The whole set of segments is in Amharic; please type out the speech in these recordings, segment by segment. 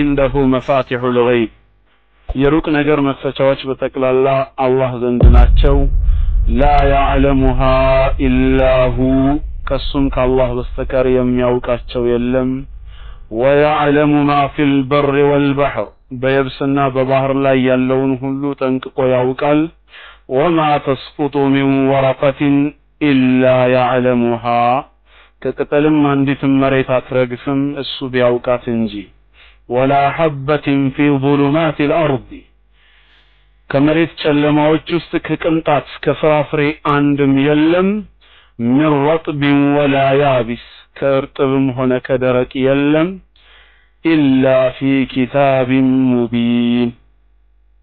عنده مفاتيح الغيب يروق نجر مفاتيحዎች በጠቅላላ አላህ ዘንድ ናቸው لا يعلمها إلا هو ከሱም ከአላህ በስተቀር የሚያውቃቸው የለም ويعلم ما في البر والبحر በየብስና በባህር ላይ ያለውን ሁሉ ጠንቅቆ ያውቃል وما تسقط من ورقة إلا يعلمها ከቅጠልም አንዲት መሬት አትረግፍም እሱ ቢያውቃት እንጂ ولا حبة في ظلمات الأرض ከመሬት ጨለማዎች ውስጥ ከቅንጣት ከፍራፍሬ አንድም የለም من رطب ولا يابس ከእርጥብም ሆነ ከደረቅ የለም إلا في كتاب مبين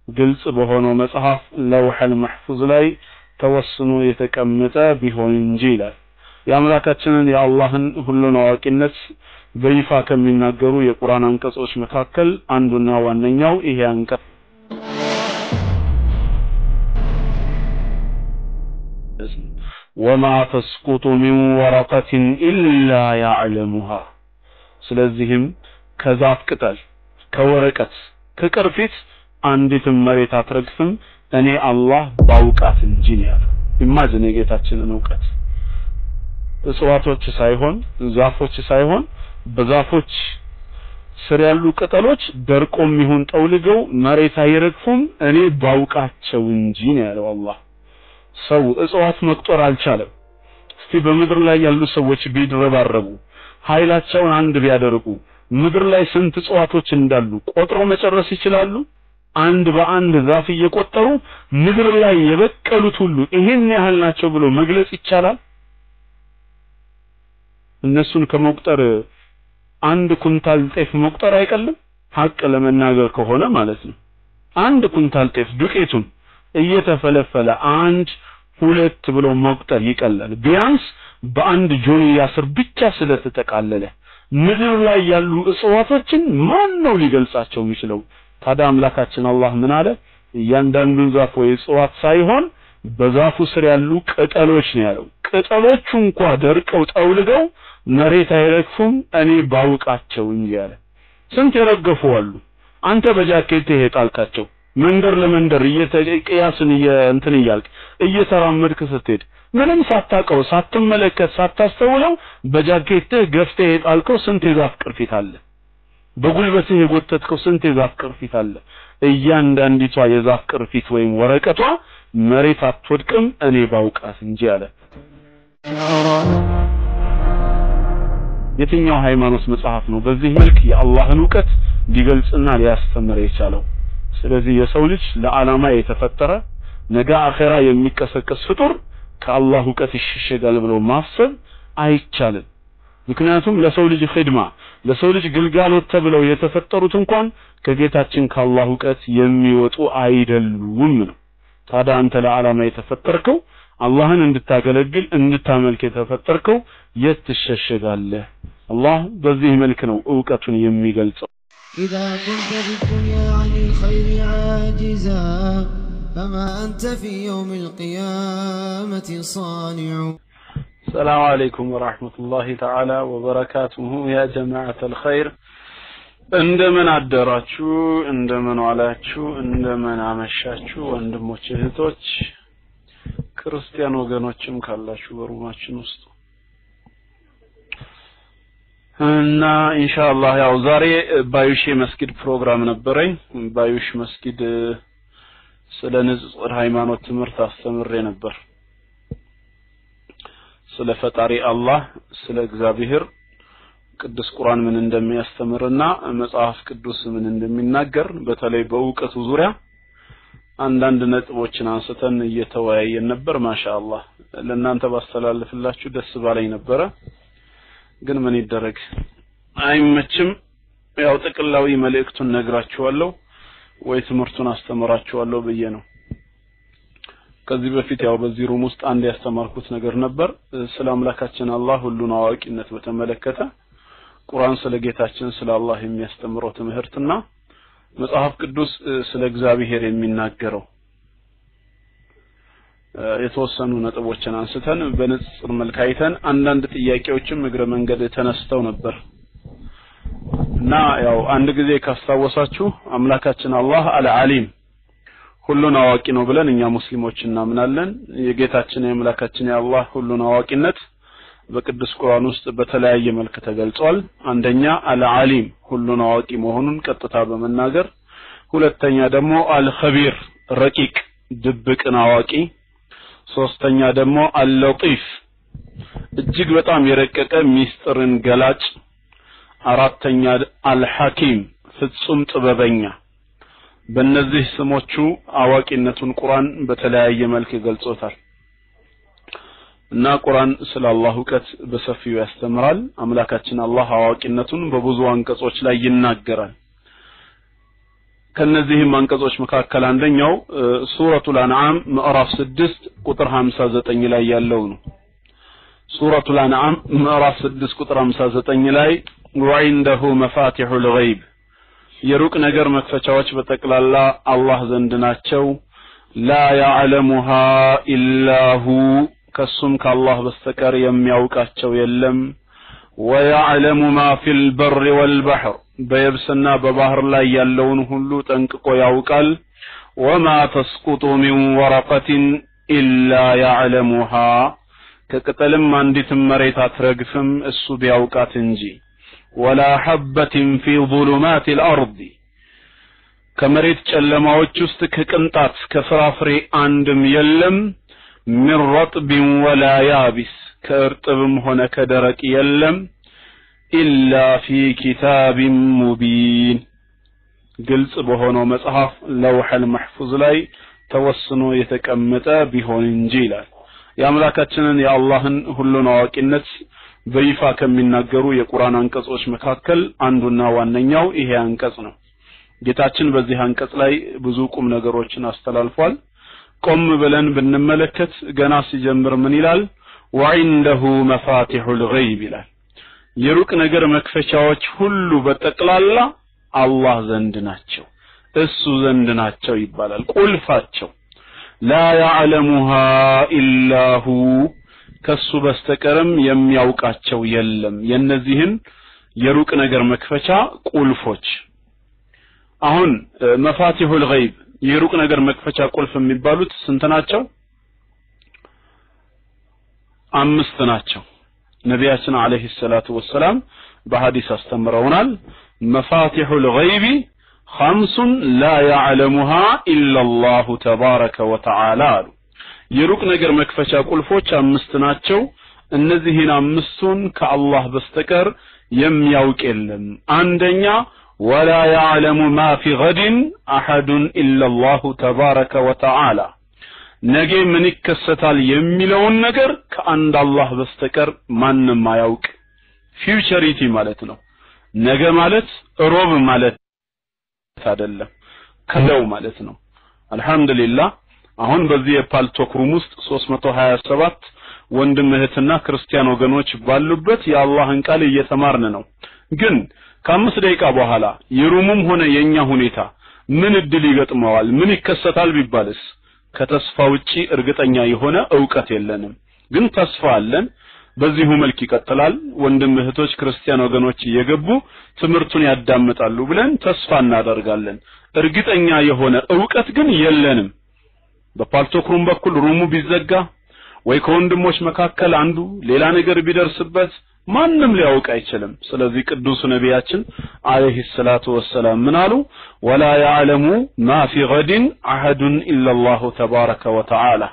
ግልጽ በሆነው መጽሐፍ ለውህ المحفوظ ላይ ተወስኖ የተቀመጠ ቢሆን እንጂ ይላል የአምላካችንን የአላህን ሁሉን አዋቂነት በይፋ ከሚናገሩ የቁርአን አንቀጾች መካከል አንዱና ዋነኛው ይሄ አንቀጽ وما تسقط من ورقة إلا يعلمها ስለዚህም ከዛፍ ቅጠል ከወረቀት ከቅርፊት አንዲት መሬት አትረግፍም እኔ አላህ ባውቃት እንጂ ነው ኢማጂን የጌታችንን ዕውቀት እጽዋቶች ሳይሆን ዛፎች ሳይሆን በዛፎች ስር ያሉ ቅጠሎች ደርቆም ይሁን ጠውልገው መሬት አይረግፉም እኔ ባውቃቸው እንጂ ነው ያለው አላህ ሰው እጽዋት መቁጠር አልቻለም እስቲ በምድር ላይ ያሉ ሰዎች ቢድረባረቡ ኃይላቸውን አንድ ቢያደርጉ ምድር ላይ ስንት እጽዋቶች እንዳሉ ቆጥሮ መጨረስ ይችላሉ አንድ በአንድ ዛፍ እየቆጠሩ ምድር ላይ የበቀሉት ሁሉ ይሄን ያህል ናቸው ብሎ መግለጽ ይቻላል እነሱን ከመቁጠር አንድ ኩንታል ጤፍ መቁጠር አይቀልም ሐቅ ለመናገር ከሆነ ማለት ነው አንድ ኩንታል ጤፍ ዱቄቱን እየተፈለፈለ አንድ ሁለት ብሎ መቁጠር ይቀላል ቢያንስ በአንድ ጆንያ ስር ብቻ ስለተጠቃለለ ምድር ላይ ያሉ እጽዋቶችን ማን ነው ሊገልጻቸው የሚችለው ታዲያ አምላካችን አላህ ምን አለ እያንዳንዱ ዛፍ ወይ እጽዋት ሳይሆን በዛፉ ስር ያሉ ቅጠሎች ነው ያለው ቅጠሎቹ እንኳን ደርቀው ጠውልገው መሬት አይረግፉም እኔ ባውቃቸው እንጂ ያለ ስንት ይረገፉ አሉ አንተ በጃኬትህ የጣልካቸው መንደር ለመንደር እየተቀያስን እንትን ይያልክ እየተራመድክ ስትሄድ ምንም ሳታቀው ሳትመለከት ሳታስተውለው በጃኬትህ ገፍተህ የጣልከው ስንት የዛፍ ቅርፊት አለ በጉልበትህ የጎተትከው ስንት የዛፍ ቅርፊት አለ እያንዳንዲቷ የዛፍ ቅርፊት ወይም ወረቀቷ መሬት አትወድቅም እኔ ባውቃት እንጂ አለ የትኛው ሃይማኖት መጽሐፍ ነው በዚህ መልክ የአላህን ዕውቀት ሊገልጽና ሊያስተምር የቻለው ስለዚህ የሰው ልጅ ለዓላማ የተፈጠረ ነገ አኺራ የሚቀሰቀስ ፍጡር ከአላህ ዕውቀት ይሸሸጋል ብሎ ማሰብ አይቻልም ምክንያቱም ለሰው ልጅ ኺድማ ለሰው ልጅ ግልጋሎት ተብለው የተፈጠሩት እንኳን ከጌታችን ከአላህ ዕውቀት የሚወጡ አይደሉም ነው ታዲያ አንተ ለዓላማ የተፈጠርከው አላህን እንድታገለግል እንድታመልክ የተፈጠርከው የትሸሸጋለህ አላህ በዚህ መልክ ነው ዕውቀቱን የሚገልጸው إذا كنت في الدنيا عن الخير عاجزا فما أنت في يوم القيامة صانع السلام عليكم ورحمة الله تعالى وبركاته يا جماعة الخير እንደምን አደራችሁ እንደምን ዋላችሁ እንደምን አመሻችሁ ወንድሞች እህቶች ክርስቲያን ወገኖችም ካላችሁ በሩማችን ውስጥ እና ኢንሻአላህ ያው ዛሬ ባዩሽ መስጊድ ፕሮግራም ነበረኝ ባዩሽ መስጊድ ስለ ንጽጽር ሃይማኖት ትምህርት አስተምሬ ነበር ስለ ፈጣሪ አላህ ስለ እግዚአብሔር ቅዱስ ቁርአን ምን እንደሚያስተምርና መጽሐፍ ቅዱስ ምን እንደሚናገር በተለይ በእውቀቱ ዙሪያ አንዳንድ ነጥቦችን አንስተን እየተወያየን ነበር ማሻአላህ ለእናንተ ባስተላልፍላችሁ ደስ ባለኝ ነበር ግን ምን ይደረግ አይመችም ያው ጥቅላዊ መልእክቱን ነግራችኋለሁ ወይ ትምህርቱን አስተምራችኋለሁ ብዬ ነው ከዚህ በፊት ያው በዚህ ሩም ውስጥ አንድ ያስተማርኩት ነገር ነበር ስለ አምላካችን አላህ ሁሉን አዋቂነት በተመለከተ ቁርአን ስለ ጌታችን ስለ አላህ የሚያስተምረው ትምህርትና መጽሐፍ ቅዱስ ስለ እግዚአብሔር የሚናገረው የተወሰኑ ነጥቦችን አንስተን በንጽጽር መልክ አይተን አንዳንድ ጥያቄዎችም እግረ መንገድ ተነስተው ነበር እና ያው አንድ ጊዜ ካስታወሳችሁ አምላካችን አላህ አልዓሊም ሁሉን አዋቂ ነው ብለን እኛ ሙስሊሞች እናምናለን። የጌታችን የአምላካችን የአላህ ሁሉን አዋቂነት በቅዱስ ቁርአን ውስጥ በተለያየ መልክ ተገልጿል። አንደኛ አልዓሊም ሁሉን አዋቂ መሆኑን ቀጥታ በመናገር፣ ሁለተኛ ደግሞ አልኸቢር ረቂቅ ድብቅን አዋቂ፣ ሶስተኛ ደግሞ አልለጢፍ እጅግ በጣም የረቀቀ ሚስጥርን ገላጭ፣ አራተኛ አልሐኪም ፍጹም ጥበበኛ። በእነዚህ ስሞቹ አዋቂነቱን ቁርአን በተለያየ መልክ ገልጾታል እና ቁርአን ስለ አላህ ዕውቀት በሰፊው ያስተምራል። አምላካችን አላህ አዋቂነቱን በብዙ አንቀጾች ላይ ይናገራል። ከነዚህም አንቀጾች መካከል አንደኛው ሱረቱል አንዓም ምዕራፍ 6 ቁጥር 59 ላይ ያለው ነው። ሱረቱል አንዓም ምዕራፍ 6 ቁጥር 59 ላይ ወዒንደሁ መፋቲሑል ገይብ የሩቅ ነገር መክፈቻዎች በጠቅላላ አላህ ዘንድ ናቸው። ላ ያዕለሙሃ ኢላሁ ከሱም ከአላህ በስተቀር የሚያውቃቸው የለም። ወያዕለሙ ማ ፊል በሪ ወልበሕር በየብስና በባህር ላይ ያለውን ሁሉ ጠንቅቆ ያውቃል። ወማ ተስቁጡ ሚን ወረቀትን ኢላ ያዕለሙሃ ከቅጠልም አንዲትም መሬት አትረግፍም እሱ ቢያውቃት እንጂ። ወላ ሐበትን ፊ ظሉማት الأرض ከመሬት ጨለማዎች ውስጥ ከቅንጣት ከፍራፍሬ አንድም የለም። من رطب ولا يابس ከእርጥብም ሆነ ከደረቅ የለም። إلا في كتاب مبين ግልጽ በሆነው መጽሐፍ ለውህ المحفوظ ላይ ተወስኖ የተቀመጠ ቢሆን እንጂ ይላል። የአምላካችንን የአላህን ሁሉን አዋቂነት በይፋ ከሚናገሩ የቁርአን አንቀጾች መካከል አንዱና ዋነኛው ይሄ አንቀጽ ነው። ጌታችን በዚህ አንቀጽ ላይ ብዙ ቁም ነገሮችን አስተላልፏል። ቆም ብለን ብንመለከት ገና ሲጀምር ምን ይላል? ወዒንደሁ መፋቲሑል ገይብ ይላል። የሩቅ ነገር መክፈቻዎች ሁሉ በጠቅላላ አላህ ዘንድ ናቸው፣ እሱ ዘንድ ናቸው ይባላል። ቁልፋቸው ላ ያዕለሙሃ ኢላሁ ከሱ በስተቀርም የሚያውቃቸው የለም። የነዚህን የሩቅ ነገር መክፈቻ ቁልፎች አሁን መፋቲሑል ገይብ የሩቅ ነገር መክፈቻ ቁልፍ የሚባሉት ስንት ናቸው? 5 ናቸው። ነቢያችን አለይሂ ሰላቱ ወሰላም በሐዲስ አስተምረውናል። መፋቲሑል ገይብ 5 ላ ያዕለሙሃ ኢላላሁ ተባረከ ወተዓላ አሉ። የሩቅ ነገር መክፈቻ ቁልፎች 5 ናቸው። እነዚህን 5ቱን ከአላህ በስተቀር የሚያውቅ የለም። አንደኛ ولا يعلم ما في غد أحد إلا الله تبارك وتعالى ነገ ምን ይከሰታል የሚለውን ነገር ከአንድ አላህ በስተቀር ማንንም ማያውቅ። ፊውቸሪቲ ማለት ነው። ነገ ማለት ሮብ ማለት አይደለም፣ ከለው ማለት ነው። አልহামዱሊላህ አሁን በዚህ የፓልቶክ ሩም ውስጥ 327 ወንድም እህትና ክርስቲያን ወገኖች ባሉበት የአላህን ቃል እየተማርን ነው። ግን ከ5 ደቂቃ በኋላ የሩሙም ሆነ የኛ ሁኔታ ምን እድል ይገጥመዋል ምን ይከሰታል ቢባልስ ከተስፋ ውጪ እርግጠኛ የሆነ ዕውቀት የለንም። ግን ተስፋ አለን። በዚሁ መልክ ይቀጥላል። ወንድም እህቶች ክርስቲያን ወገኖች እየገቡ ትምህርቱን ያዳምጣሉ ብለን ተስፋ እናደርጋለን። እርግጠኛ የሆነ ዕውቀት ግን የለንም። በፓልቶክ ሩም በኩል ሩሙ ቢዘጋ ወይ ከወንድሞች መካከል አንዱ ሌላ ነገር ቢደርስበት ማንንም ሊያውቅ አይችልም። ስለዚህ ቅዱስ ነቢያችን አለይሂ ሰላቱ ወሰላም ምን አሉ? ወላ ያዕለሙ ማ ፊ ገድን አሐዱን ኢላላሁ ተባረከ ወተዓላ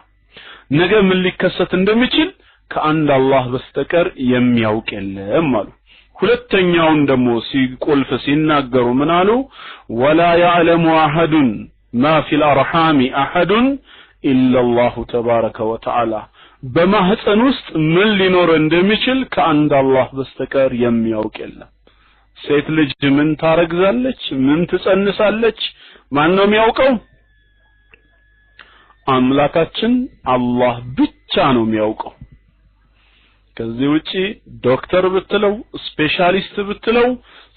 ነገ ምን ሊከሰት እንደሚችል ከአንድ አላህ በስተቀር የሚያውቅ የለም አሉ። ሁለተኛውን ደግሞ ሲቆልፍ ሲናገሩ ምን አሉ? ወላ ያዕለሙ አሐዱን ማ ፊል አርሃሚ አሐዱን ኢላላሁ ተባረከ ወተዓላ በማህፀን ውስጥ ምን ሊኖር እንደሚችል ከአንድ አላህ በስተቀር የሚያውቅ የለም። ሴት ልጅ ምን ታረግዛለች ምን ትጸንሳለች ማን ነው የሚያውቀው? አምላካችን አላህ ብቻ ነው የሚያውቀው። ከዚህ ውጪ ዶክተር ብትለው ስፔሻሊስት ብትለው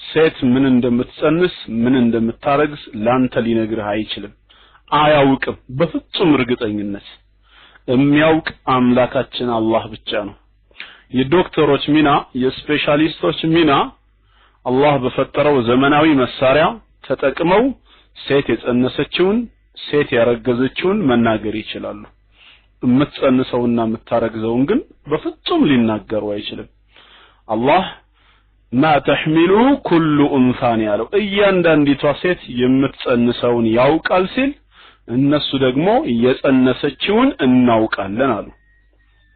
ሴት ምን እንደምትጸንስ ምን እንደምታረግዝ ላንተ ሊነግርህ አይችልም፣ አያውቅም በፍጹም እርግጠኝነት። የሚያውቅ አምላካችን አላህ ብቻ ነው። የዶክተሮች ሚና የስፔሻሊስቶች ሚና አላህ በፈጠረው ዘመናዊ መሳሪያ ተጠቅመው ሴት የጸነሰችውን ሴት ያረገዘችውን መናገር ይችላሉ። የምትጸንሰውና የምታረግዘውን ግን በፍጹም ሊናገሩ አይችልም። አላህ ማ ተሕሚሉ ኩሉ ኡንሳን ያለው እያንዳንዲቷ ሴት የምትጸንሰውን ያውቃል ሲል እነሱ ደግሞ የጸነሰችውን እናውቃለን አሉ።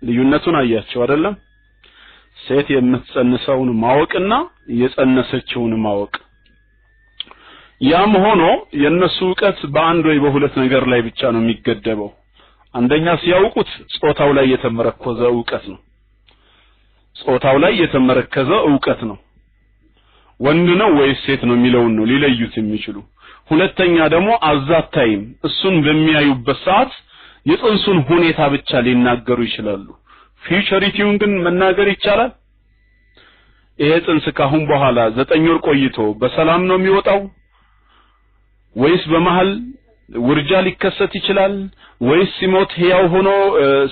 ልዩነቱን አያቸው አይደለም? ሴት የምትጸንሰውን ማወቅና የጸነሰችውን ማወቅ። ያም ሆኖ የነሱ ዕውቀት በአንድ ወይ በሁለት ነገር ላይ ብቻ ነው የሚገደበው። አንደኛ ሲያውቁት ጾታው ላይ የተመረኮዘ ዕውቀት ነው። ጾታው ላይ የተመረከዘ ዕውቀት ነው። ወንድ ነው ወይስ ሴት ነው የሚለውን ነው ሊለዩት የሚችሉ። ሁለተኛ ደግሞ አዛታይም እሱን በሚያዩበት ሰዓት የጽንሱን ሁኔታ ብቻ ሊናገሩ ይችላሉ። ፊውቸሪቲውን ግን መናገር ይቻላል? ይሄ ጽንስ ካሁን በኋላ 9 ወር ቆይቶ በሰላም ነው የሚወጣው ወይስ በመሃል ውርጃ ሊከሰት ይችላል? ወይስ ሲሞት ሕያው ሆኖ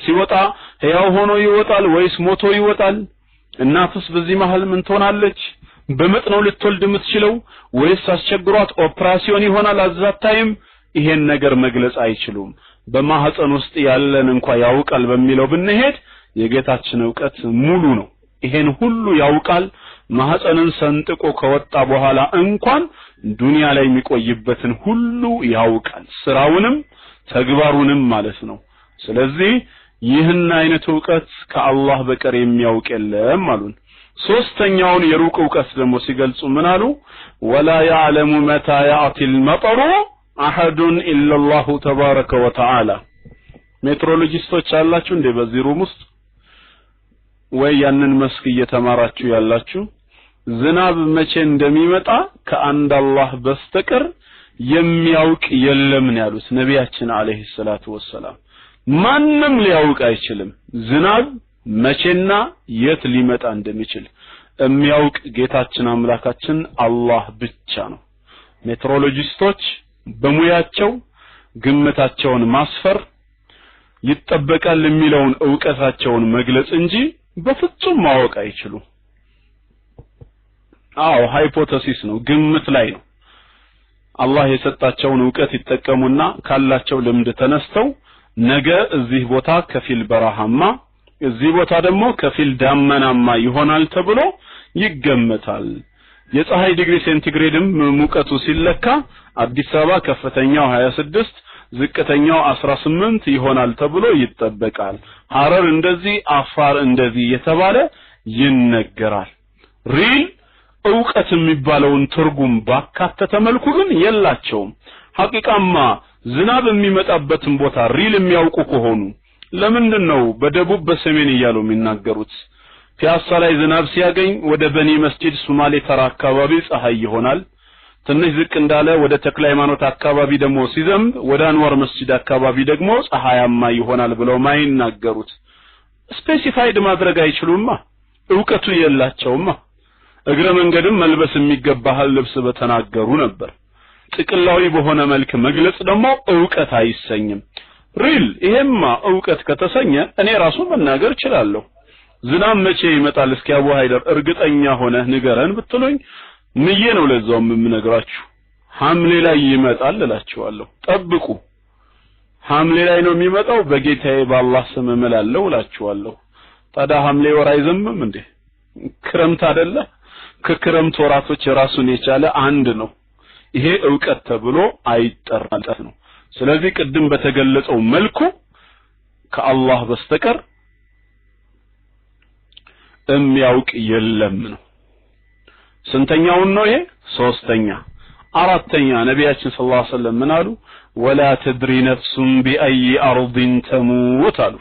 ሲወጣ ሕያው ሆኖ ይወጣል ወይስ ሞቶ ይወጣል? እናትስ በዚህ መሃል ምን ትሆናለች? በምጥ ነው ልትወልድ የምትችለው ወይስ አስቸግሯት ኦፕራሲዮን ይሆናል? አዛታይም ይሄን ነገር መግለጽ አይችሉም። በማህፀን ውስጥ ያለን እንኳን ያውቃል በሚለው ብንሄድ የጌታችን ዕውቀት ሙሉ ነው። ይሄን ሁሉ ያውቃል። ማህፀንን ሰንጥቆ ከወጣ በኋላ እንኳን ዱንያ ላይ የሚቆይበትን ሁሉ ያውቃል፣ ስራውንም ተግባሩንም ማለት ነው። ስለዚህ ይህን አይነት ዕውቀት ከአላህ በቀር የሚያውቅ የለም አሉን። ሶስተኛውን የሩቅ ዕውቀት ደግሞ ሲገልጹ ምን አሉ? ወላ ያዕለሙ መታ ያእቲል መጠሩ አሐዱን ኢላላሁ ተባረከ ወተዓላ። ሜትሮሎጂስቶች አላችሁ እንዴ በዚህ ሩም ውስጥ? ወይ ያንን መስክ እየተማራችሁ ያላችሁ? ዝናብ መቼ እንደሚመጣ ከአንድ አላህ በስተቀር የሚያውቅ የለም ነው ያሉት ነቢያችን አለይሂ ሰላቱ ወሰላም። ማንም ሊያውቅ አይችልም ዝናብ መቼና የት ሊመጣ እንደሚችል። የሚያውቅ ጌታችን አምላካችን አላህ ብቻ ነው። ሜትሮሎጂስቶች በሙያቸው ግምታቸውን ማስፈር ይጠበቃል የሚለውን ዕውቀታቸውን መግለጽ እንጂ በፍጹም ማወቅ አይችሉም። ሃይፖቴሲስ ነው፣ ግምት ላይ ነው። አላህ የሰጣቸውን ዕውቀት ይጠቀሙና ካላቸው ልምድ ተነስተው ነገ እዚህ ቦታ ከፊል በረሃማ እዚህ ቦታ ደግሞ ከፊል ዳመናማ ይሆናል ተብሎ ይገመታል። የፀሐይ ዲግሪ ሴንቲግሬድም ሙቀቱ ሲለካ አዲስ አበባ ከፍተኛው 26 ዝቅተኛው 18 ይሆናል ተብሎ ይጠበቃል። ሐረር እንደዚህ፣ አፋር እንደዚህ የተባለ ይነገራል። ሪል ዕውቀት የሚባለውን ትርጉም ባካተተ መልኩ ግን የላቸውም። ሐቂቃማ ዝናብ የሚመጣበትን ቦታ ሪል የሚያውቁ ከሆኑ ለምንድነው በደቡብ በሰሜን እያሉ የሚናገሩት? ፒያሳ ላይ ዝናብ ሲያገኝ ወደ በኒ መስጂድ ሱማሌ ተራ አካባቢ ፀሐይ ይሆናል። ትንሽ ዝቅ እንዳለ ወደ ተክለ ሃይማኖት አካባቢ ደግሞ ሲዘንብ ወደ አንዋር መስጂድ አካባቢ ደግሞ ፀሐያማ ይሆናል ብለው ማይናገሩት? ስፔሲፋይድ ማድረግ አይችሉማ፣ ዕውቀቱ የላቸውማ። እግረ መንገድም መልበስ የሚገባሃል ልብስ በተናገሩ ነበር። ጥቅላዊ በሆነ መልክ መግለጽ ደግሞ ዕውቀት አይሰኝም። ሪል ይሄማ ዕውቀት ከተሰኘ እኔ ራሱ መናገር እችላለሁ። ዝናብ መቼ ይመጣል እስኪ አቡ ሃይደር እርግጠኛ ሆነ ንገረን ብትሉኝ ምዬ ነው ለዛውም የምነግራችሁ። ሐምሌ ላይ ይመጣል እላችኋለሁ። ጠብቁ፣ ሐምሌ ላይ ነው የሚመጣው፣ በጌታዬ በአላህ ስም እምላለሁ እላችኋለሁ። ታዲያ ሐምሌ ወር አይዘምም እንዴ? ክረምት አይደለ? ከክረምት ወራቶች ራሱን የቻለ አንድ ነው። ይሄ ዕውቀት ተብሎ አይጠራም ነው። ስለዚህ ቅድም በተገለጸው መልኩ ከአላህ በስተቀር የሚያውቅ የለም ነው። ስንተኛውን ነው ይሄ? ሶስተኛ። አራተኛ ነቢያችን ሰለላሁ ዐለይሂ ወሰለም ምን አሉ? ወላ ተድሪ ነፍሱን ቢአይ አርድን ተሙት አሉ።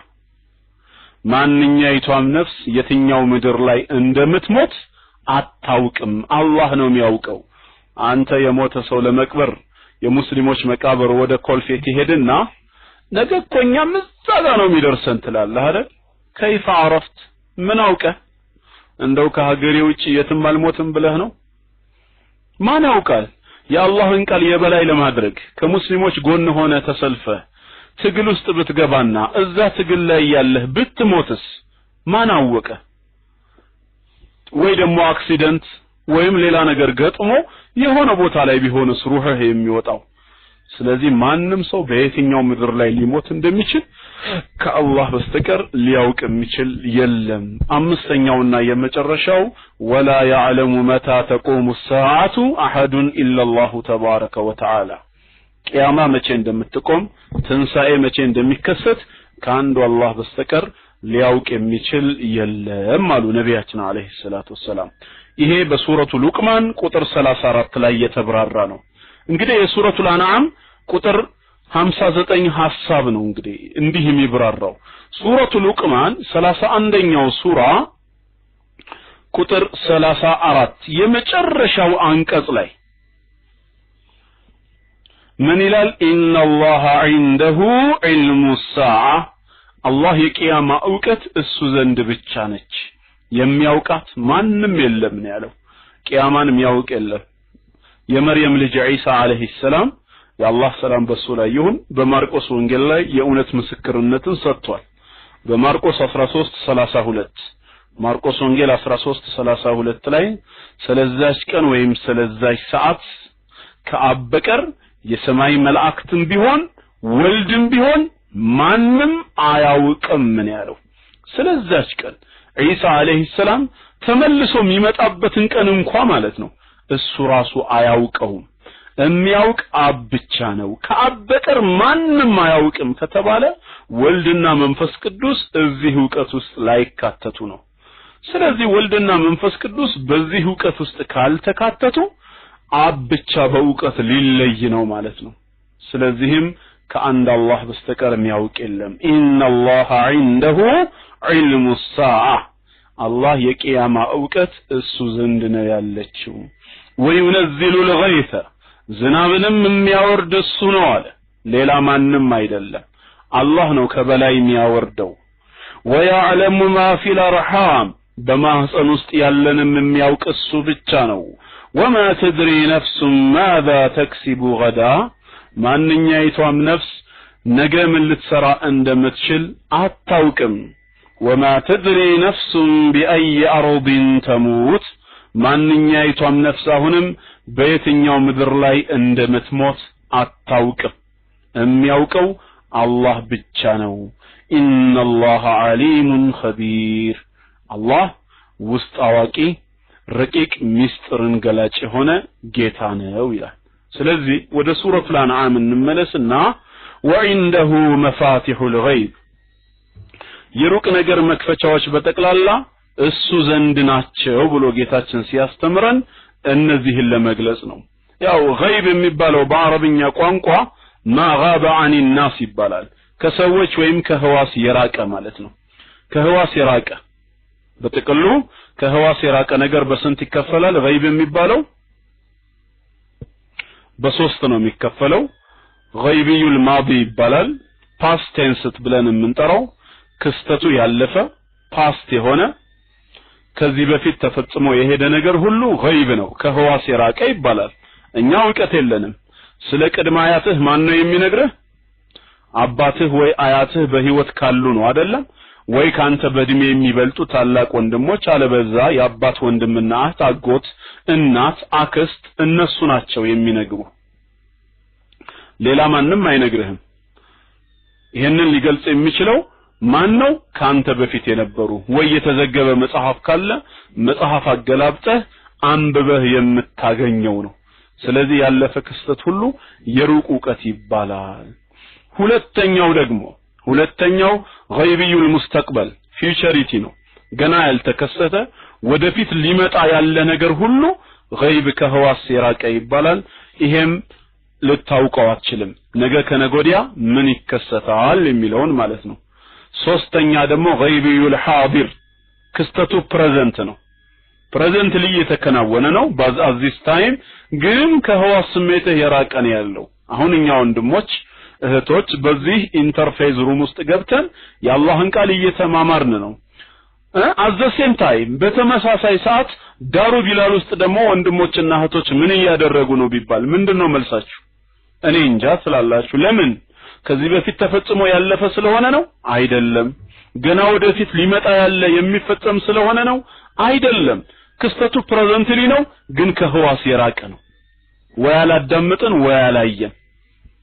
ማንኛይቷም ነፍስ የትኛው ምድር ላይ እንደምትሞት አታውቅም፣ አላህ ነው የሚያውቀው። አንተ የሞተ ሰው ለመቅበር የሙስሊሞች መቃብር ወደ ኮልፌ ትሄድና ነገ እኮ እኛም እዛ ጋር ነው የሚደርሰን ትላለህ አይደል? ከይፈ አረፍት ምን አውቀህ? እንደው ከሀገሬ ውጪ የትም አልሞትም ብለህ ነው? ማን ያውቃል? የአላህን ቃል የበላይ ለማድረግ ከሙስሊሞች ጎን ሆነ ተሰልፈህ ትግል ውስጥ ብትገባና እዛ ትግል ላይ ያለህ ብትሞትስ ማን አወቀ? ወይ ደግሞ አክሲደንት ወይም ሌላ ነገር ገጥሞ የሆነ ቦታ ላይ ቢሆንስ ሩህህ የሚወጣው? ስለዚህ ማንም ሰው በየትኛው ምድር ላይ ሊሞት እንደሚችል ከአላህ በስተቀር ሊያውቅ የሚችል የለም። አምስተኛውና የመጨረሻው ወላ يعلم متى تقوم الساعة أحد إلا الله تبارك وتعالى ቂያማ መቼ እንደምትቆም ትንሳኤ መቼ እንደሚከሰት ከአንዱ አላህ በስተቀር ሊያውቅ የሚችል የለም አሉ ነቢያችን አለይሂ ሰላቱ ወሰላም። ይሄ በሱረቱ ሉቅማን ቁጥር 34 ላይ የተብራራ ነው። እንግዲህ የሱረቱል አንዓም ቁጥር 59 ሐሳብ ነው እንግዲህ እንዲህ የሚብራራው። ሱረቱ ሉቅማን 31ኛው ሱራ ቁጥር 34 የመጨረሻው አንቀጽ ላይ ምን ይላል? ኢነላህ ዒንደሁ ዒልሙ ሰዓ አላህ የቂያማ ዕውቀት እሱ ዘንድ ብቻ ነች፣ የሚያውቃት ማንም የለም ነው ያለው። ቂያማን የሚያውቅ የለም። የመርየም ልጅ ዒሳ አለይሂ ሰላም የአላህ ሰላም በሱ ላይ ይሁን በማርቆስ ወንጌል ላይ የእውነት ምስክርነትን ሰጥቷል። በማርቆስ 13:32 ማርቆስ ወንጌል 13:32 ላይ ስለዛች ቀን ወይም ስለዛች ሰዓት ከአብ በቀር የሰማይ መላእክትም ቢሆን ወልድም ቢሆን ማንም አያውቅም ምን ያለው። ስለዛች ቀን ዒሳ አለይሂ ሰላም ተመልሶ የሚመጣበትን ቀን እንኳን ማለት ነው እሱ ራሱ አያውቀውም። የሚያውቅ አብ ብቻ ነው። ከአብ በቀር ማንም አያውቅም ከተባለ ወልድና መንፈስ ቅዱስ እዚህ ዕውቀት ውስጥ ላይካተቱ ነው። ስለዚህ ወልድና መንፈስ ቅዱስ በዚህ ዕውቀት ውስጥ ካልተካተቱ አብ ብቻ በዕውቀት ሊለይ ነው ማለት ነው። ስለዚህም ከአንድ አላህ በስተቀር የሚያውቅ የለም። ኢነላህ ዒንደሁ ዒልሙ ሰዓ አላህ የቂያማ ዕውቀት እሱ ዘንድ ነው ያለችው። ወዩነዚሉ الغيث ዝናብንም የሚያወርድ እሱ ነው አለ፣ ሌላ ማንም አይደለም። አላህ ነው ከበላይ የሚያወርደው። ወያዕለሙ ማ ፊል አርሃም በማህፀን ውስጥ ያለንም የሚያውቅ እሱ ብቻ ነው። ወማ ተድሪ ነፍስ ማዛ ተክሲቡ ገዳ ማንኛይቷም ነፍስ ነገ ምን ልትሰራ እንደምትችል አታውቅም። ወማ ተድሪ ነፍስ ቢአይ አርድን ተሙት ማንኛይቷም ነፍስ አሁንም በየትኛው ምድር ላይ እንደምትሞት አታውቅም። የሚያውቀው አላህ ብቻ ነው። ኢነላህ ዓሊሙን ኸቢር አላህ ውስጥ አዋቂ ረቂቅ ሚስጥርን ገላጭ የሆነ ጌታ ነው ይላል። ስለዚህ ወደ ሱረቱል አንዓም እንመለስና ወዒንደሁ መፋቲሑል ገይብ የሩቅ ነገር መክፈቻዎች በጠቅላላ እሱ ዘንድ ናቸው ብሎ ጌታችን ሲያስተምረን እነዚህን ለመግለጽ ነው። ያው ገይብ የሚባለው በአረብኛ ቋንቋ ማጋበ አኒ ናስ ይባላል። ከሰዎች ወይም ከህዋስ የራቀ ማለት ነው። ከህዋስ የራቀ በጥቅሉ ከህዋስ የራቀ ነገር በስንት ይከፈላል? ገይብ የሚባለው በሶስት ነው የሚከፈለው። ገይብዩል ማዲ ይባላል፣ ፓስት ቴንስ ብለን የምንጠራው ክስተቱ ያለፈ ፓስት የሆነ ከዚህ በፊት ተፈጽሞ የሄደ ነገር ሁሉ ገይብ ነው፣ ከህዋስ የራቀ ይባላል። እኛ ዕውቀት የለንም። ስለ ቅድመ አያትህ ማን ነው የሚነግርህ? አባትህ ወይ አያትህ በህይወት ካሉ ነው አይደለም? ወይ ካንተ በእድሜ የሚበልጡ ታላቅ ወንድሞች አለበዛ የአባት ወንድምና እህት፣ አጎት፣ እናት፣ አክስት እነሱ ናቸው የሚነግሩ። ሌላ ማንም አይነግርህም። ይሄንን ሊገልጽ የሚችለው ማን ነው? ካንተ በፊት የነበሩ ወይ የተዘገበ መጽሐፍ ካለ መጽሐፍ አገላብጠህ አንብበህ የምታገኘው ነው። ስለዚህ ያለፈ ክስተት ሁሉ የሩቅ ዕውቀት ይባላል። ሁለተኛው ገይብዩል ሙስተቅበል ፊውቸሪቲ ነው። ገና ያልተከሰተ ወደፊት ሊመጣ ያለ ነገር ሁሉ ገይብ ከህዋስ የራቀ ይባላል። ይሄም ልታውቀው አትችልም፣ ነገ ከነጎዲያ ምን ይከሰታል የሚለውን ማለት ነው። ሶስተኛ ደግሞ ገይብዩል ሐዲር ክስተቱ ፕሬዘንት ነው። ፕሬዘንት ላይ የተከናወነ ነው at this time ግን ከህዋስ ስሜትህ የራቀ ነው ያለው። አሁን እኛ ወንድሞች እህቶች በዚህ ኢንተርፌስ ሩም ውስጥ ገብተን የአላህን ቃል እየተማማርን ነው። at the same time በተመሳሳይ ሰዓት ዳሩ ቢላል ውስጥ ደግሞ ወንድሞችና እህቶች ምን እያደረጉ ነው ቢባል ምንድነው መልሳችሁ? እኔ እንጃ ስላላችሁ። ለምን? ከዚህ በፊት ተፈጽሞ ያለፈ ስለሆነ ነው አይደለም ገና ወደፊት ሊመጣ ያለ የሚፈጸም ስለሆነ ነው አይደለም ክስተቱ ፕሬዘንትሊ ነው ግን ከህዋስ የራቀ ነው ወያላዳምጥን ወያላየን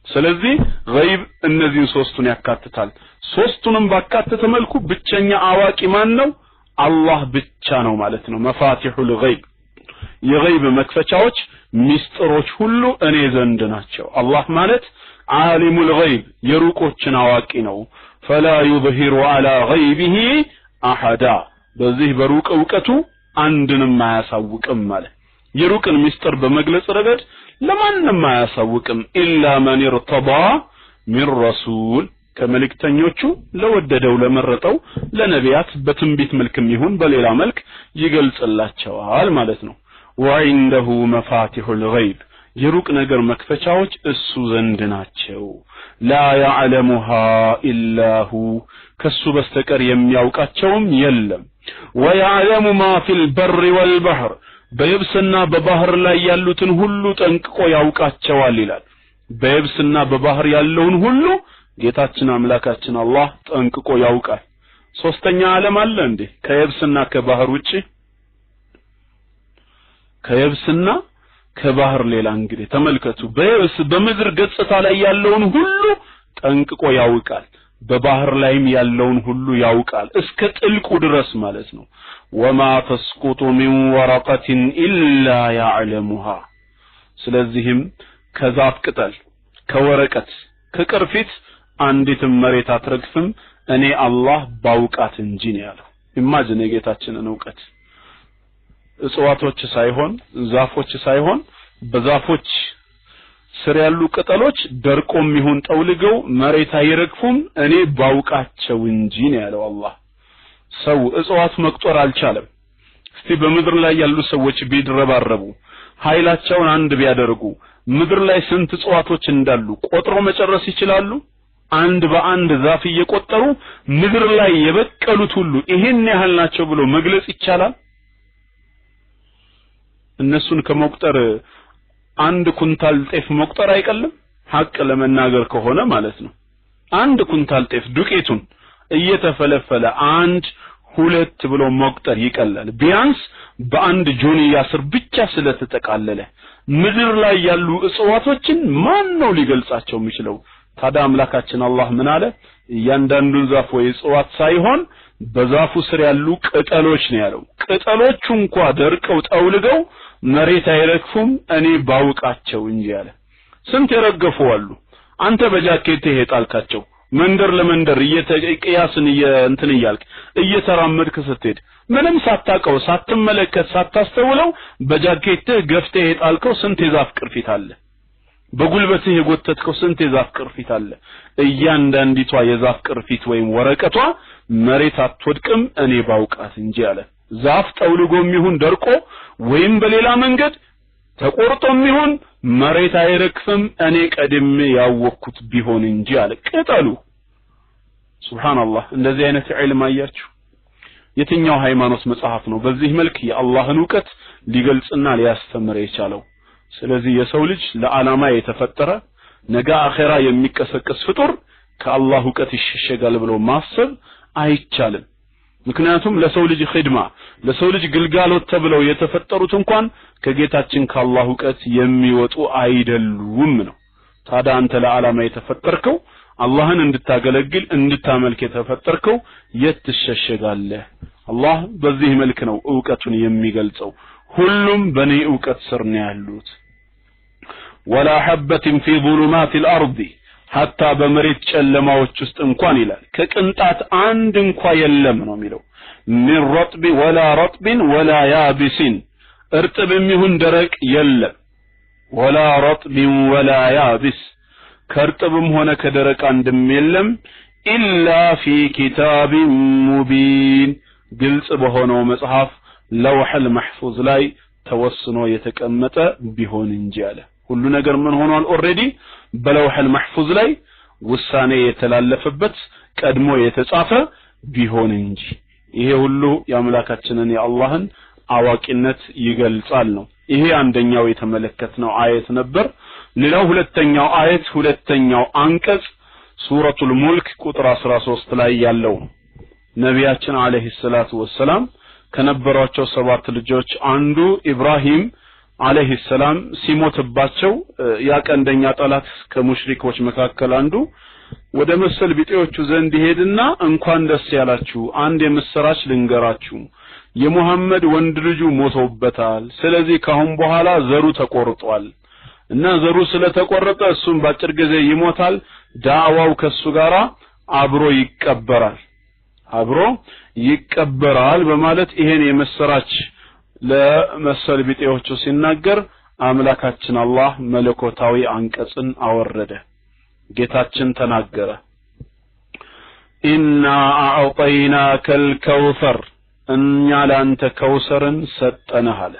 ስለዚህ ገይብ እነዚህን ሶስቱን ያካትታል ሶስቱንም ባካተተ መልኩ ብቸኛ አዋቂ ማን ነው አላህ ብቻ ነው ማለት ነው መፋቲሁል ገይብ የገይብ መክፈቻዎች ሚስጥሮች ሁሉ እኔ ዘንድ ናቸው አላህ ማለት ዓሊሙል ገይብ የሩቆችን አዋቂ ነው فلا يظهر على غيبه احد በዚህ በሩቅ ዕውቀቱ አንድንም ማያሳውቅም ማለት የሩቅን ሚስጥር በመግለጽ ረገድ ለማንንም ማያሳውቅም ኢላ ማን irtada من رسول ከመልእክተኞቹ ለወደደው ለመረጠው ለነቢያት በትንቢት መልክም ይሁን በሌላ መልክ ይገልጽላቸዋል ማለት ነው وعنده مفاتيح الغيب የሩቅ ነገር መክፈቻዎች እሱ ዘንድ ናቸው لا يعلمها الا هو ከሱ በስተቀር የሚያውቃቸውም የለም ويعلم ما في البر والبحر በየብስና በባህር ላይ ያሉትን ሁሉ ጠንቅቆ ያውቃቸዋል ይላል በየብስና በባህር ያለውን ሁሉ ጌታችን አምላካችን አላህ ጠንቅቆ ያውቃል ሶስተኛ ዓለም አለ እንዴ ከየብስና ከባህር ውጪ ከየብስና ከባህር ሌላ እንግዲህ ተመልከቱ በየብስ በምድር ገጽታ ላይ ያለውን ሁሉ ጠንቅቆ ያውቃል በባህር ላይም ያለውን ሁሉ ያውቃል እስከ ጥልቁ ድረስ ማለት ነው وما تسقط من ورقة إلا يعلمها ስለዚህም ከዛፍ ቅጠል ከወረቀት ከቅርፊት አንዲት መሬት አትረግፍም እኔ አላህ ባውቃት እንጂ ነው ያለው ኢማጂን የጌታችንን ዕውቀት እጽዋቶች ሳይሆን ዛፎች ሳይሆን በዛፎች ስር ያሉ ቅጠሎች ደርቆም ይሁን ጠውልገው መሬት አይረግፉም እኔ ባውቃቸው እንጂ ነው ያለው አላህ ሰው እጽዋት መቁጠር አልቻለም እስቲ በምድር ላይ ያሉ ሰዎች ቢድረባረቡ ኃይላቸውን አንድ ቢያደርጉ ምድር ላይ ስንት እጽዋቶች እንዳሉ ቆጥሮ መጨረስ ይችላሉ አንድ በአንድ ዛፍ እየቆጠሩ ምድር ላይ የበቀሉት ሁሉ ይሄን ያህል ናቸው ብሎ መግለጽ ይቻላል እነሱን ከመቁጠር አንድ ኩንታል ጤፍ መቁጠር አይቀልም ሐቅ ለመናገር ከሆነ ማለት ነው አንድ ኩንታል ጤፍ ዱቄቱን እየተፈለፈለ አንድ ሁለት ብሎ መቁጠር ይቀላል ቢያንስ በአንድ ጆንያ ስር ብቻ ስለተጠቃለለ ምድር ላይ ያሉ እጽዋቶችን ማን ነው ሊገልጻቸው የሚችለው ታዲያ አምላካችን አላህ ምን አለ እያንዳንዱን ዛፍ ወይ እጽዋት ሳይሆን በዛፉ ስር ያሉ ቅጠሎች ነው ያለው ቅጠሎቹ እንኳን ደርቀው ጠውልገው መሬት አይረግፉም እኔ ባውቃቸው እንጂ አለ ስንት የረገፉ አሉ አንተ በጃኬትህ የጣልካቸው መንደር ለመንደር እየተቀያስን እንትን ይያልክ እየተራመድክ ስትሄድ ምንም ሳታቀው ሳትመለከት ሳታስተውለው በጃኬትህ ገፍተህ የጣልከው ስንት የዛፍ ቅርፊት አለ በጉልበትህ የጎተትከው ስንት የዛፍ ቅርፊት አለ እያንዳንዲቷ የዛፍ ቅርፊት ወይም ወረቀቷ መሬት አትወድቅም እኔ ባውቃት እንጂ አለ ዛፍ ጠውልጎም ይሁን ደርቆ ወይም በሌላ መንገድ ተቆርጦም ይሁን መሬት አይረግፍም እኔ ቀድሜ ያወቅኩት ቢሆን እንጂ አለ ቅጠሉ ሱብሃንአላህ እንደዚህ አይነት ዒልም አያችሁ የትኛው ሃይማኖት መጽሐፍ ነው በዚህ መልክ የአላህን ዕውቀት ሊገልጽና ሊያስተምር የቻለው ስለዚህ የሰው ልጅ ለዓላማ የተፈጠረ ነገ አኺራ የሚቀሰቀስ ፍጡር ከአላህ ዕውቀት ይሸሸጋል ብሎ ማሰብ አይቻልም ምክንያቱም ለሰው ልጅ ኺድማ ለሰው ልጅ ግልጋሎት ተብለው የተፈጠሩት እንኳን ከጌታችን ከአላህ ዕውቀት የሚወጡ አይደሉም ነው ታዲያ አንተ ለዓላማ የተፈጠርከው አላህን እንድታገለግል እንድታመልክ የተፈጠርከው የትሸሸጋለህ አላህ በዚህ መልክ ነው ዕውቀቱን የሚገልጸው ሁሉም በኔ ዕውቀት ስር ነው ያሉት ولا حبة في ظلمات الأرض حتى በመሬት ጨለማዎች ውስጥ እንኳን ይላል ከቅንጣት አንድ እንኳን የለም ነው የሚለው من رطب ولا رطب ولا يابس እርጥብም ይሁን ደረቅ የለም ولا رطب ولا يابس ከርጥብም ሆነ ከደረቅ አንድም የለም إلا في كتاب مبين ግልጽ በሆነው መጽሐፍ لوح المحفوظ ላይ ተወስኖ የተቀመጠ ቢሆን እንጂ አለ ሁሉ ነገር ምን ሆኗል ኦሬዲ በለውህ المحفوظ ላይ ውሳኔ የተላለፈበት ቀድሞ የተጻፈ ቢሆን እንጂ ይሄ ሁሉ የአምላካችንን የአላህን አዋቂነት ይገልጻል ነው ይሄ አንደኛው የተመለከትነው አየት ነበር ሌላው ሁለተኛው አየት ሁለተኛው አንቀጽ ሱረቱል ሙልክ ቁጥር 13 ላይ ያለው ነቢያችን አለይሂ ሰላቱ ወሰላም ከነበሯቸው 7 ልጆች አንዱ ኢብራሂም አለይሂ ሰላም ሲሞትባቸው ያቀንደኛ ጠላት ከሙሽሪኮች መካከል አንዱ ወደ መሰል ቢጤዎቹ ዘንድ ሄድና እንኳን ደስ ያላችሁ አንድ የምስራች ልንገራችሁ የሙሐመድ ወንድ ልጁ ሞቶበታል ስለዚህ ካሁን በኋላ ዘሩ ተቆርጧል እና ዘሩ ስለተቆረጠ እሱም ባጭር ጊዜ ይሞታል ዳዕዋው ከሱ ጋራ አብሮ ይቀበራል በማለት ይሄን የምስራች ለመሰል ቢጤዎቹ ሲናገር አምላካችን አላህ መለኮታዊ አንቀጽን አወረደ ጌታችን ተናገረ ኢና አዕጠይናከል ከውሰር እኛ ላንተ ከውሰርን ሰጠንህ አለ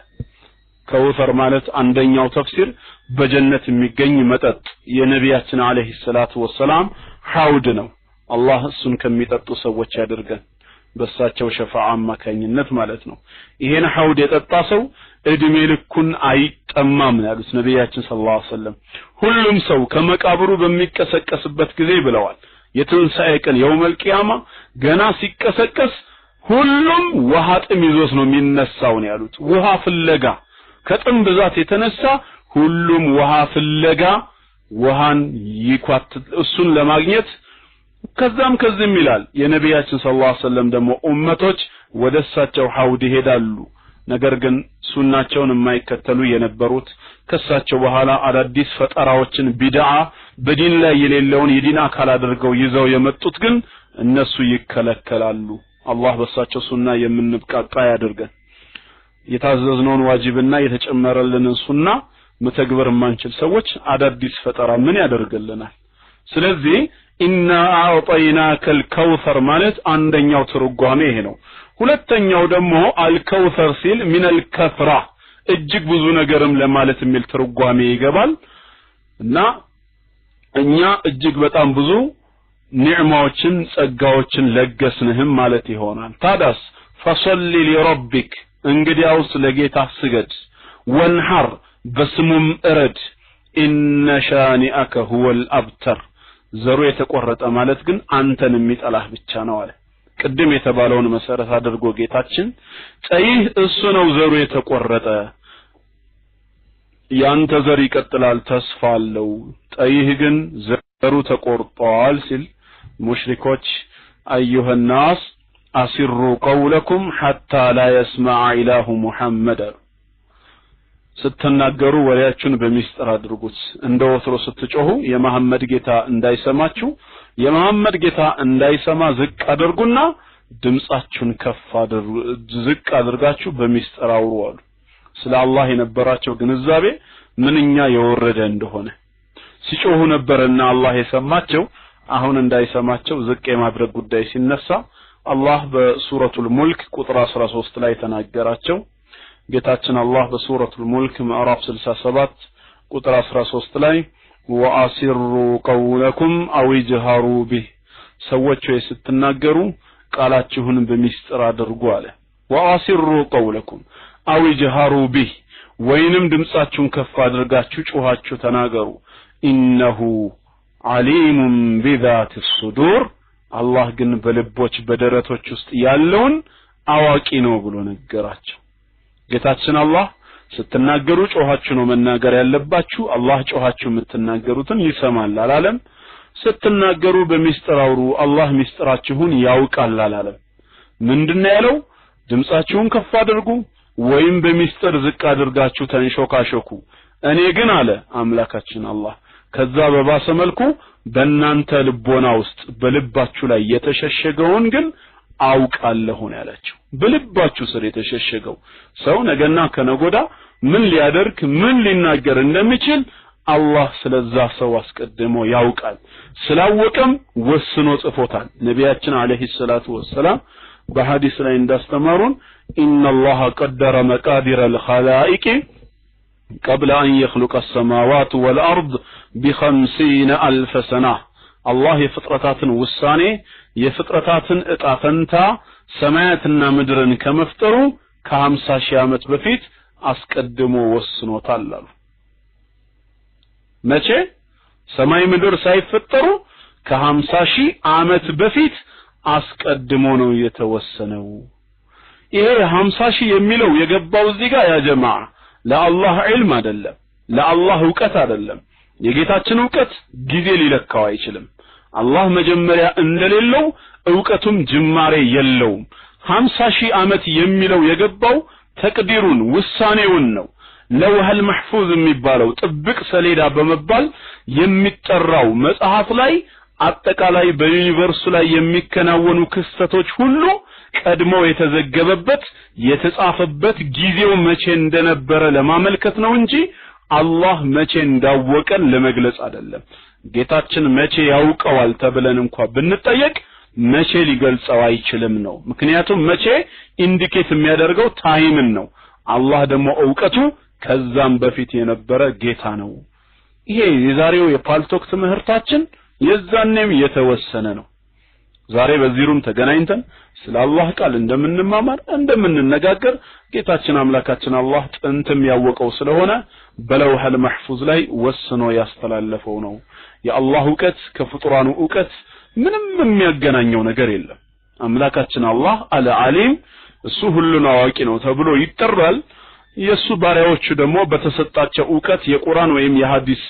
ከውሰር ማለት አንደኛው ተፍሲር በጀነት የሚገኝ መጠጥ የነቢያችን አለይሂ ሰላቱ ወሰላም ሐውድ ነው አላህ እሱን ከሚጠጡ ሰዎች ያድርገን በሳቸው ሸፋዓ አማካኝነት ማለት ነው ይሄን ሐውድ የጠጣ ሰው እድሜ ልኩን አይጠማም ያሉት ነቢያችን ሰለላሁ ዐለይሂ ወሰለም ሁሉም ሰው ከመቃብሩ በሚቀሰቀስበት ጊዜ ብለዋል የትንሣኤ ቀን የውመል ቂያማ ገና ሲቀሰቀስ ሁሉም ውሃ ጥም ይዞት ነው የሚነሳው ነው ያሉት ውሃ ፍለጋ ከጥም ብዛት የተነሳ ሁሉም ውሃ ፍለጋ ውሃን ይኳት እሱን ለማግኘት ከዛም ይላል የነቢያችን ሰለላሁ ዐለይሂ ወሰለም ደግሞ ኡመቶች ወደሳቸው ሐውድ ይሄዳሉ ነገር ግን ሱናቸውን የማይከተሉ የነበሩት ከሳቸው በኋላ አዳዲስ ፈጠራዎችን ቢድዓ በዲን ላይ የሌለውን የዲን አካል አድርገው ይዘው የመጡት ግን እነሱ ይከለከላሉ አላህ በሳቸው ሱና የምንብቃቃ ያድርገን የታዘዝነውን ዋጅብና የተጨመረልንን ሱና መተግበር ማንችል ሰዎች አዳዲስ ፈጠራ ምን ያደርግልናል ስለዚህ ኢና አዕጠይናከል ከውሰር ማለት አንደኛው ትርጓሜ ይሄ ነው ሁለተኛው ደግሞ አልከውሰር ሲል ሚነል ከፍራ እጅግ ብዙ ነገርም ለማለት የሚል ትርጓሜ ይገባል እና እኛ እጅግ በጣም ብዙ ኒዕማዎችን ጸጋዎችን ለገስንህም ማለት ይሆናል ታዳስ ፈሰሊ ሊረቢክ እንግዲያውስ ለጌታ ስገድ ወንሐር በስሙም እረድ ኢነ ሻኒአከ ሁወል አብተር ዘሩ የተቆረጠ ማለት ግን አንተን የሚጠላህ ብቻ ነው አለ ቅድም የተባለውን መሰረት አድርጎ ጌታችን ጠይህ እሱ ነው ዘሩ የተቆረጠ ያንተ ዘር ይቀጥላል ተስፋ አለው ጠይህ ግን ዘሩ ተቆርጧል ሲል ሙሽሪኮች አዩሃ الناس አሲሩ ቀውለኩም حتى لا يسمع ኢላሁ ሙሐመድ ስትናገሩ ወሬያችሁን በሚስጥር አድርጉት እንደወትሮ ስትጮሁ የመሐመድ ጌታ እንዳይሰማችሁ የመሐመድ ጌታ እንዳይሰማ ዝቅ አድርጉና ድምጻችሁን ከፍ አድርጉ ዝቅ አድርጋችሁ በሚስጥር አውሩ አሉ ስለ አላህ የነበራቸው ግንዛቤ ምንኛ የወረደ እንደሆነ ሲጮሁ ነበርና አላህ የሰማቸው አሁን እንዳይሰማቸው ዝቅ የማድረግ ጉዳይ ሲነሳ አላህ በሱረቱል ሙልክ ቁጥር 13 ላይ ተናገራቸው ጌታችን አላህ በሱረቱል ሙልክ ምዕራፍ 67 ቁጥር 13 ላይ ወአሲሩ ቀውለኩም አው ይጅሃሩ ቢህ ሰዎች ስትናገሩ ቃላችሁን በሚስጥር አድርጉ አለ ወአሲሩ ቀውለኩም አው ይጅሃሩ ቢህ ወይንም ድምጻችሁን ከፍ አድርጋችሁ ጮኻችሁ ተናገሩ ኢነሁ ዓሊሙን ቢዛቲ الصدور አላህ ግን በልቦች በደረቶች ውስጥ ያለውን አዋቂ ነው ብሎ ነገራቸው ጌታችን አላህ ስትናገሩ ጮኻችሁ ነው መናገር ያለባችሁ አላህ ጮኻችሁ የምትናገሩትን ይሰማል አላለም ስትናገሩ በሚስጥር አውሩ አላህ ሚስጥራችሁን ያውቃል አላለም ምንድነው ያለው ድምጻችሁን ከፍ አድርጉ ወይም በሚስጥር ዝቅ አድርጋችሁ ተንሾካሾኩ እኔ ግን አለ አምላካችን አላህ ከዛ በባሰ መልኩ በእናንተ ልቦና ውስጥ በልባችሁ ላይ የተሸሸገውን ግን አውቃለሁ ነው ያላችሁ በልባችሁ ስር የተሸሸገው ሰው ነገና ከነጎዳ ምን ሊያደርግ ምን ሊናገር እንደሚችል አላህ ስለዛ ሰው አስቀድሞ ያውቃል ስላወቀም ወስኖ ጽፎታል ነቢያችን አለይሂ ሰላቱ ወሰላም በሐዲስ ላይ እንዳስተማሩን ኢነላህ ቀደረ መቃዲረ الخلائق قبل أن يخلق السماوات والأرض ب50,000 سنة الله የፍጥረታትን ውሳኔ የፍጥረታትን እጣ ፈንታ ሰማያትና ምድርን ከመፍጠሩ ከ50,000 ዓመት በፊት አስቀድሞ ወስኖታል አሉ መቼ ሰማይ ምድር ሳይፈጠሩ ከ50 ሺህ ዓመት በፊት አስቀድሞ ነው የተወሰነው። ይሄ 50 ሺህ የሚለው የገባው እዚህ ጋር ያ ጀማዓ ለአላህ ዒልም አይደለም፣ ለአላህ ዕውቀት አይደለም። የጌታችን ዕውቀት ጊዜ ሊለካው አይችልም። አላህ መጀመሪያ እንደሌለው ዕውቀቱም ጅማሬ የለውም። 50 ሺህ ዓመት የሚለው የገባው ተቅዲሩን ውሳኔውን ነው። ለውህል መሕፉዝ የሚባለው ጥብቅ ሰሌዳ በመባል የሚጠራው መጽሐፍ ላይ አጠቃላይ በዩኒቨርሱ ላይ የሚከናወኑ ክስተቶች ሁሉ ቀድሞ የተዘገበበት የተጻፈበት ጊዜው መቼ እንደነበረ ለማመልከት ነው እንጂ አላህ መቼ እንዳወቀን ለመግለጽ አይደለም። ጌታችን መቼ ያውቀዋል ተብለን እንኳን ብንጠየቅ መቼ ሊገልጸው አይችልም ነው። ምክንያቱም መቼ ኢንዲኬት የሚያደርገው ታይምን ነው። አላህ ደግሞ ዕውቀቱ ከዛም በፊት የነበረ ጌታ ነው። ይሄ የዛሬው የፓልቶክ ትምህርታችን የዛኔም የተወሰነ ነው። ዛሬ በዚህ ሩም ተገናኝተን ስለ አላህ ቃል እንደምንማማር እንደምንነጋገር ጌታችን አምላካችን አላህ ጥንትም ያወቀው ስለሆነ በለውህል መሕፉዝ ላይ ወስኖ ያስተላለፈው ነው። የአላህ ዕውቀት ከፍጡራኑ ዕውቀት ምንም የሚያገናኘው ነገር የለም። አምላካችን አላህ አልዓሊም እሱ ሁሉን አዋቂ ነው ተብሎ ይጠራል። የሱ ባሪያዎቹ ደግሞ በተሰጣቸው ዕውቀት የቁርአን ወይም የሐዲስ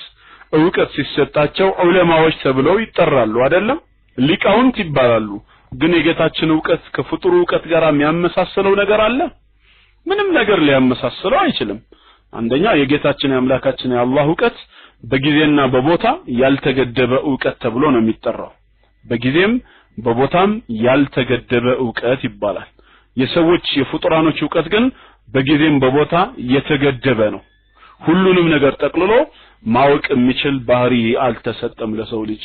ዕውቀት ሲሰጣቸው ዑለማዎች ተብለው ይጠራሉ አይደለም? ሊቃውንት ይባላሉ። ግን የጌታችን ዕውቀት ከፍጡሩ ዕውቀት ጋር የሚያመሳስለው ነገር አለ? ምንም ነገር ሊያመሳስለው አይችልም። አንደኛ የጌታችን የአምላካችን የአላህ ዕውቀት በጊዜና በቦታ ያልተገደበ ዕውቀት ተብሎ ነው የሚጠራው። በጊዜም በቦታም ያልተገደበ ዕውቀት ይባላል። የሰዎች የፍጡራኖች ዕውቀት ግን በጊዜም በቦታ የተገደበ ነው። ሁሉንም ነገር ጠቅልሎ ማወቅ የሚችል ባህሪ አልተሰጠም ለሰው ልጅ።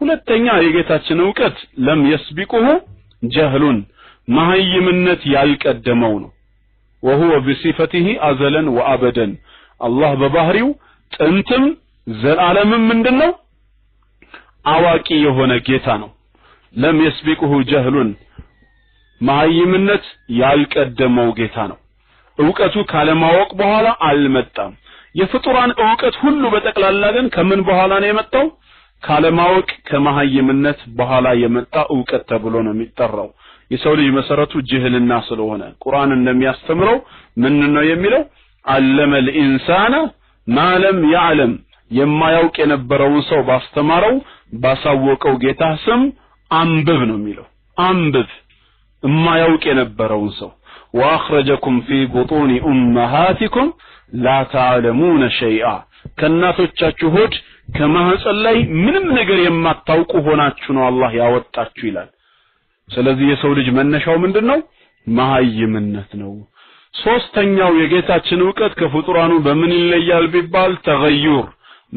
ሁለተኛ የጌታችን ዕውቀት ለም يسبقه جهل መሃይምነት ያልቀደመው ነው። وهو بصفته ازلا وابدا الله በባህሪው ጥንትም ዘላለምም ምንድነው አዋቂ የሆነ ጌታ ነው። ለም يسبقه جهل መሃይምነት ያልቀደመው ጌታ ነው። ዕውቀቱ ካለማወቅ በኋላ አልመጣም። የፍጡራን ዕውቀት ሁሉ በጠቅላላ ግን ከምን በኋላ ነው የመጣው? ካለማወቅ ከመሃይምነት በኋላ የመጣ ዕውቀት ተብሎ ነው የሚጠራው። የሰው ልጅ መሰረቱ ጅህልና ስለሆነ ቁርአን እንደሚያስተምረው ምን ነው የሚለው? አለመ الانسان ما لم يعلم የማያውቅ የነበረውን ሰው ባስተማረው ባሳወቀው ጌታ ስም አንብብ ነው የሚለው። አንብብ የማያውቅ የነበረውን ሰው واخرجكم في بطون امهاتكم لا تعلمون شيئا ከናቶቻችሁ ሆድ ከማህፀን ላይ ምንም ነገር የማታውቁ ሆናችሁ ነው አላህ ያወጣችሁ ይላል። ስለዚህ የሰው ልጅ መነሻው ምንድነው? መሃይምነት ነው። ሶስተኛው የጌታችን ዕውቀት ከፍጡራኑ በምን ይለያል ቢባል ተገዩር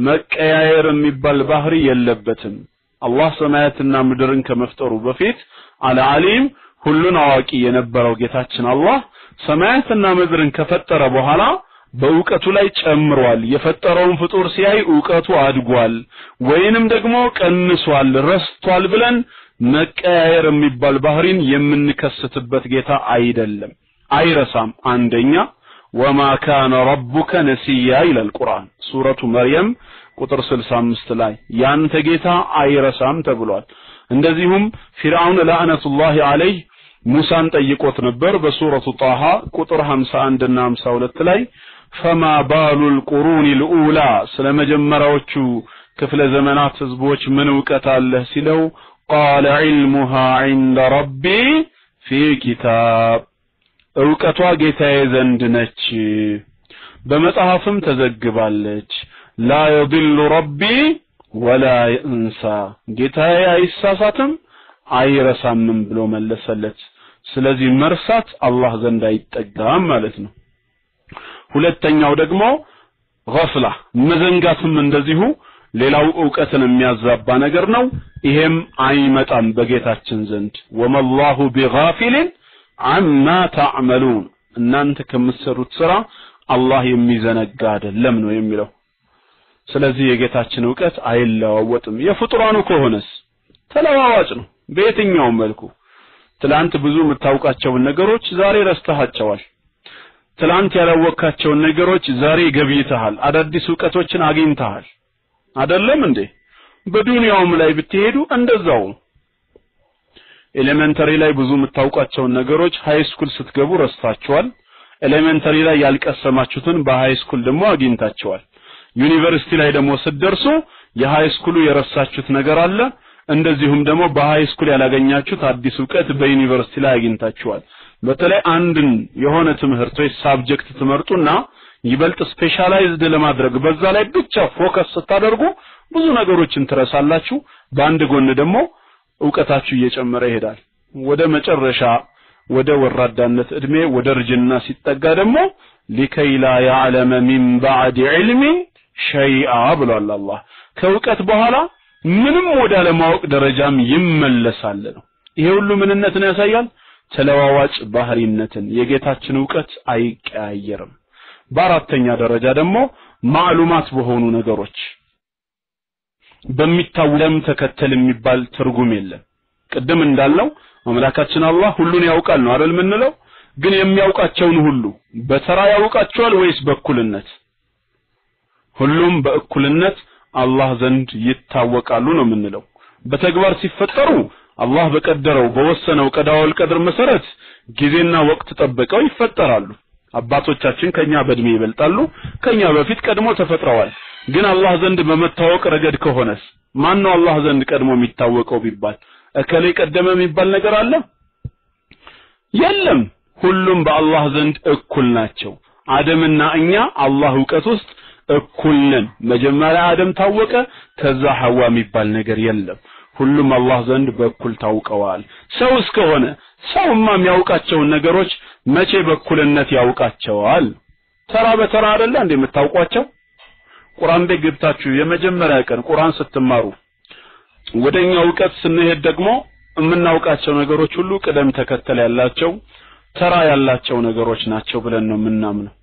መቀያየር የሚባል ባህሪ የለበትም። አላህ ሰማያትና ምድርን ከመፍጠሩ በፊት አልዓሊም ሁሉን አዋቂ የነበረው ጌታችን አላህ ሰማያትና ምድርን ከፈጠረ በኋላ በዕውቀቱ ላይ ጨምሯል። የፈጠረውን ፍጡር ሲያይ ዕውቀቱ አድጓል ወይንም ደግሞ ቀንሷል ረስቷል ብለን መቀያየር የሚባል ባህሪን የምንከስትበት ጌታ አይደለም። አይረሳም። አንደኛ ወማ ካነ ረቡከ ነሲያ ይላል ቁርአን ሱረቱ መርየም ቁጥር 65 ላይ ያንተ ጌታ አይረሳም ተብሏል። እንደዚሁም ፊርዓውን ለአነቱላሂ ዐለይሂ ሙሳን ጠይቆት ነበር በሱረቱ ጣሃ ቁጥር 51 እና 52 ላይ ፈማ ባሉል ቁሩኒ ልኡላ ስለመጀመሪያዎቹ ክፍለ ዘመናት ህዝቦች ምን ዕውቀት አለ ሲለው ቃለ ዒልሙሃ ዒንደ ረቢ ፊ ኪታብ ዕውቀቷ ጌታዬ ዘንድ ነች በመጽሐፍም ተዘግባለች ላ የضل ረቢ ወላ የንሳ ጌታዬ አይሳሳትም አይረሳምም ብሎ መለሰለት። ስለዚህ መርሳት አላህ ዘንድ አይጠጋም ማለት ነው። ሁለተኛው ደግሞ ገፍላ መዘንጋትም እንደዚሁ ሌላው ዕውቀትን የሚያዛባ ነገር ነው። ይሄም አይመጣም በጌታችን ዘንድ ወመላሁ ቢጋፊልን አማ ተዕመሉን እናንተ ከምትሰሩት ስራ አላህ የሚዘነጋ አይደለም ነው የሚለው። ስለዚህ የጌታችን ዕውቀት አይለዋወጥም። የፍጡራኑ ከሆነስ ተለዋዋጭ ነው በየትኛው መልኩ። ትላንት ብዙ የምታውቃቸውን ነገሮች ዛሬ ረስተሃቸዋል። ትላንት ያላወቃቸውን ነገሮች ዛሬ ገብይተሃል። አዳዲስ ዕውቀቶችን አግኝተሃል አይደለም እንዴ? በዱንያውም ላይ ብትሄዱ እንደዛው ኤሌመንተሪ ላይ ብዙ የምታውቋቸው ነገሮች ሃይ ስኩል ስትገቡ ረስታችኋል ኤሌመንተሪ ላይ ያልቀሰማችሁትን በሃይ ስኩል ደግሞ አግኝታችኋል ዩኒቨርሲቲ ላይ ደግሞ ስትደርሱ የሃይ ስኩሉ የረሳችሁት ነገር አለ እንደዚሁም ደግሞ በሃይ ስኩል ያላገኛችሁት አዲስ ዕውቀት በዩኒቨርሲቲ ላይ አግኝታችኋል በተለይ አንድን የሆነ ትምህርት ወይ ሳብጀክት ትመርጡና ይበልጥ ስፔሻላይዝድ ለማድረግ በዛ ላይ ብቻ ፎከስ ስታደርጉ ብዙ ነገሮችን ትረሳላችሁ በአንድ ጎን ደግሞ ዕውቀታችሁ እየጨመረ ይሄዳል ወደ መጨረሻ ወደ ወራዳነት እድሜ ወደ ርጅና ሲጠጋ ደግሞ لكي لا يعلم من بعد علم شيئا ብሏል አላህ ከዕውቀት በኋላ ምንም ወደ አለማወቅ ደረጃም ይመለሳል ነው ይሄ ሁሉ ምንነትን ያሳያል ተለዋዋጭ ባህሪነትን የጌታችን ዕውቀት አይቀያየርም በአራተኛ ደረጃ ደግሞ ማዕሉማት በሆኑ ነገሮች በሚታወም ተከተል የሚባል ትርጉም የለም ቀደም እንዳልነው አምላካችን አላህ ሁሉን ያውቃል ነው አይደል ምንለው ግን የሚያውቃቸውን ሁሉ በተራ ያውቃቸዋል ወይስ በእኩልነት ሁሉም በእኩልነት አላህ ዘንድ ይታወቃሉ ነው ምንለው በተግባር ሲፈጠሩ አላህ በቀደረው በወሰነው ቀዳውል ቀድር መሰረት ጊዜና ወቅት ተጠብቀው ይፈጠራሉ አባቶቻችን ከኛ በእድሜ ይበልጣሉ ከኛ በፊት ቀድሞ ተፈጥረዋል ግን አላህ ዘንድ በመታወቅ ረገድ ከሆነስ ማን ነው አላህ ዘንድ ቀድሞ የሚታወቀው ቢባል እከሌ ቀደመ የሚባል ነገር አለ የለም ሁሉም በአላህ ዘንድ እኩል ናቸው አደምና እኛ አላህ ዕውቀት ውስጥ እኩል ነን መጀመሪያ አደም ታወቀ ከዛ ሐዋ የሚባል ነገር የለም ሁሉም አላህ ዘንድ በእኩል ታውቀዋል ሰው እስከሆነ ሰውማ የሚያውቃቸው ነገሮች መቼ በእኩልነት ያውቃቸዋል ተራ በተራ አይደለ እንደ የምታውቋቸው ቁርአን ቤት ገብታችሁ የመጀመሪያ ቀን ቁርአን ስትማሩ ወደኛ ዕውቀት ስንሄድ ደግሞ የምናውቃቸው ነገሮች ሁሉ ቅደም ተከተል ያላቸው ተራ ያላቸው ነገሮች ናቸው ብለን ነው የምናምነው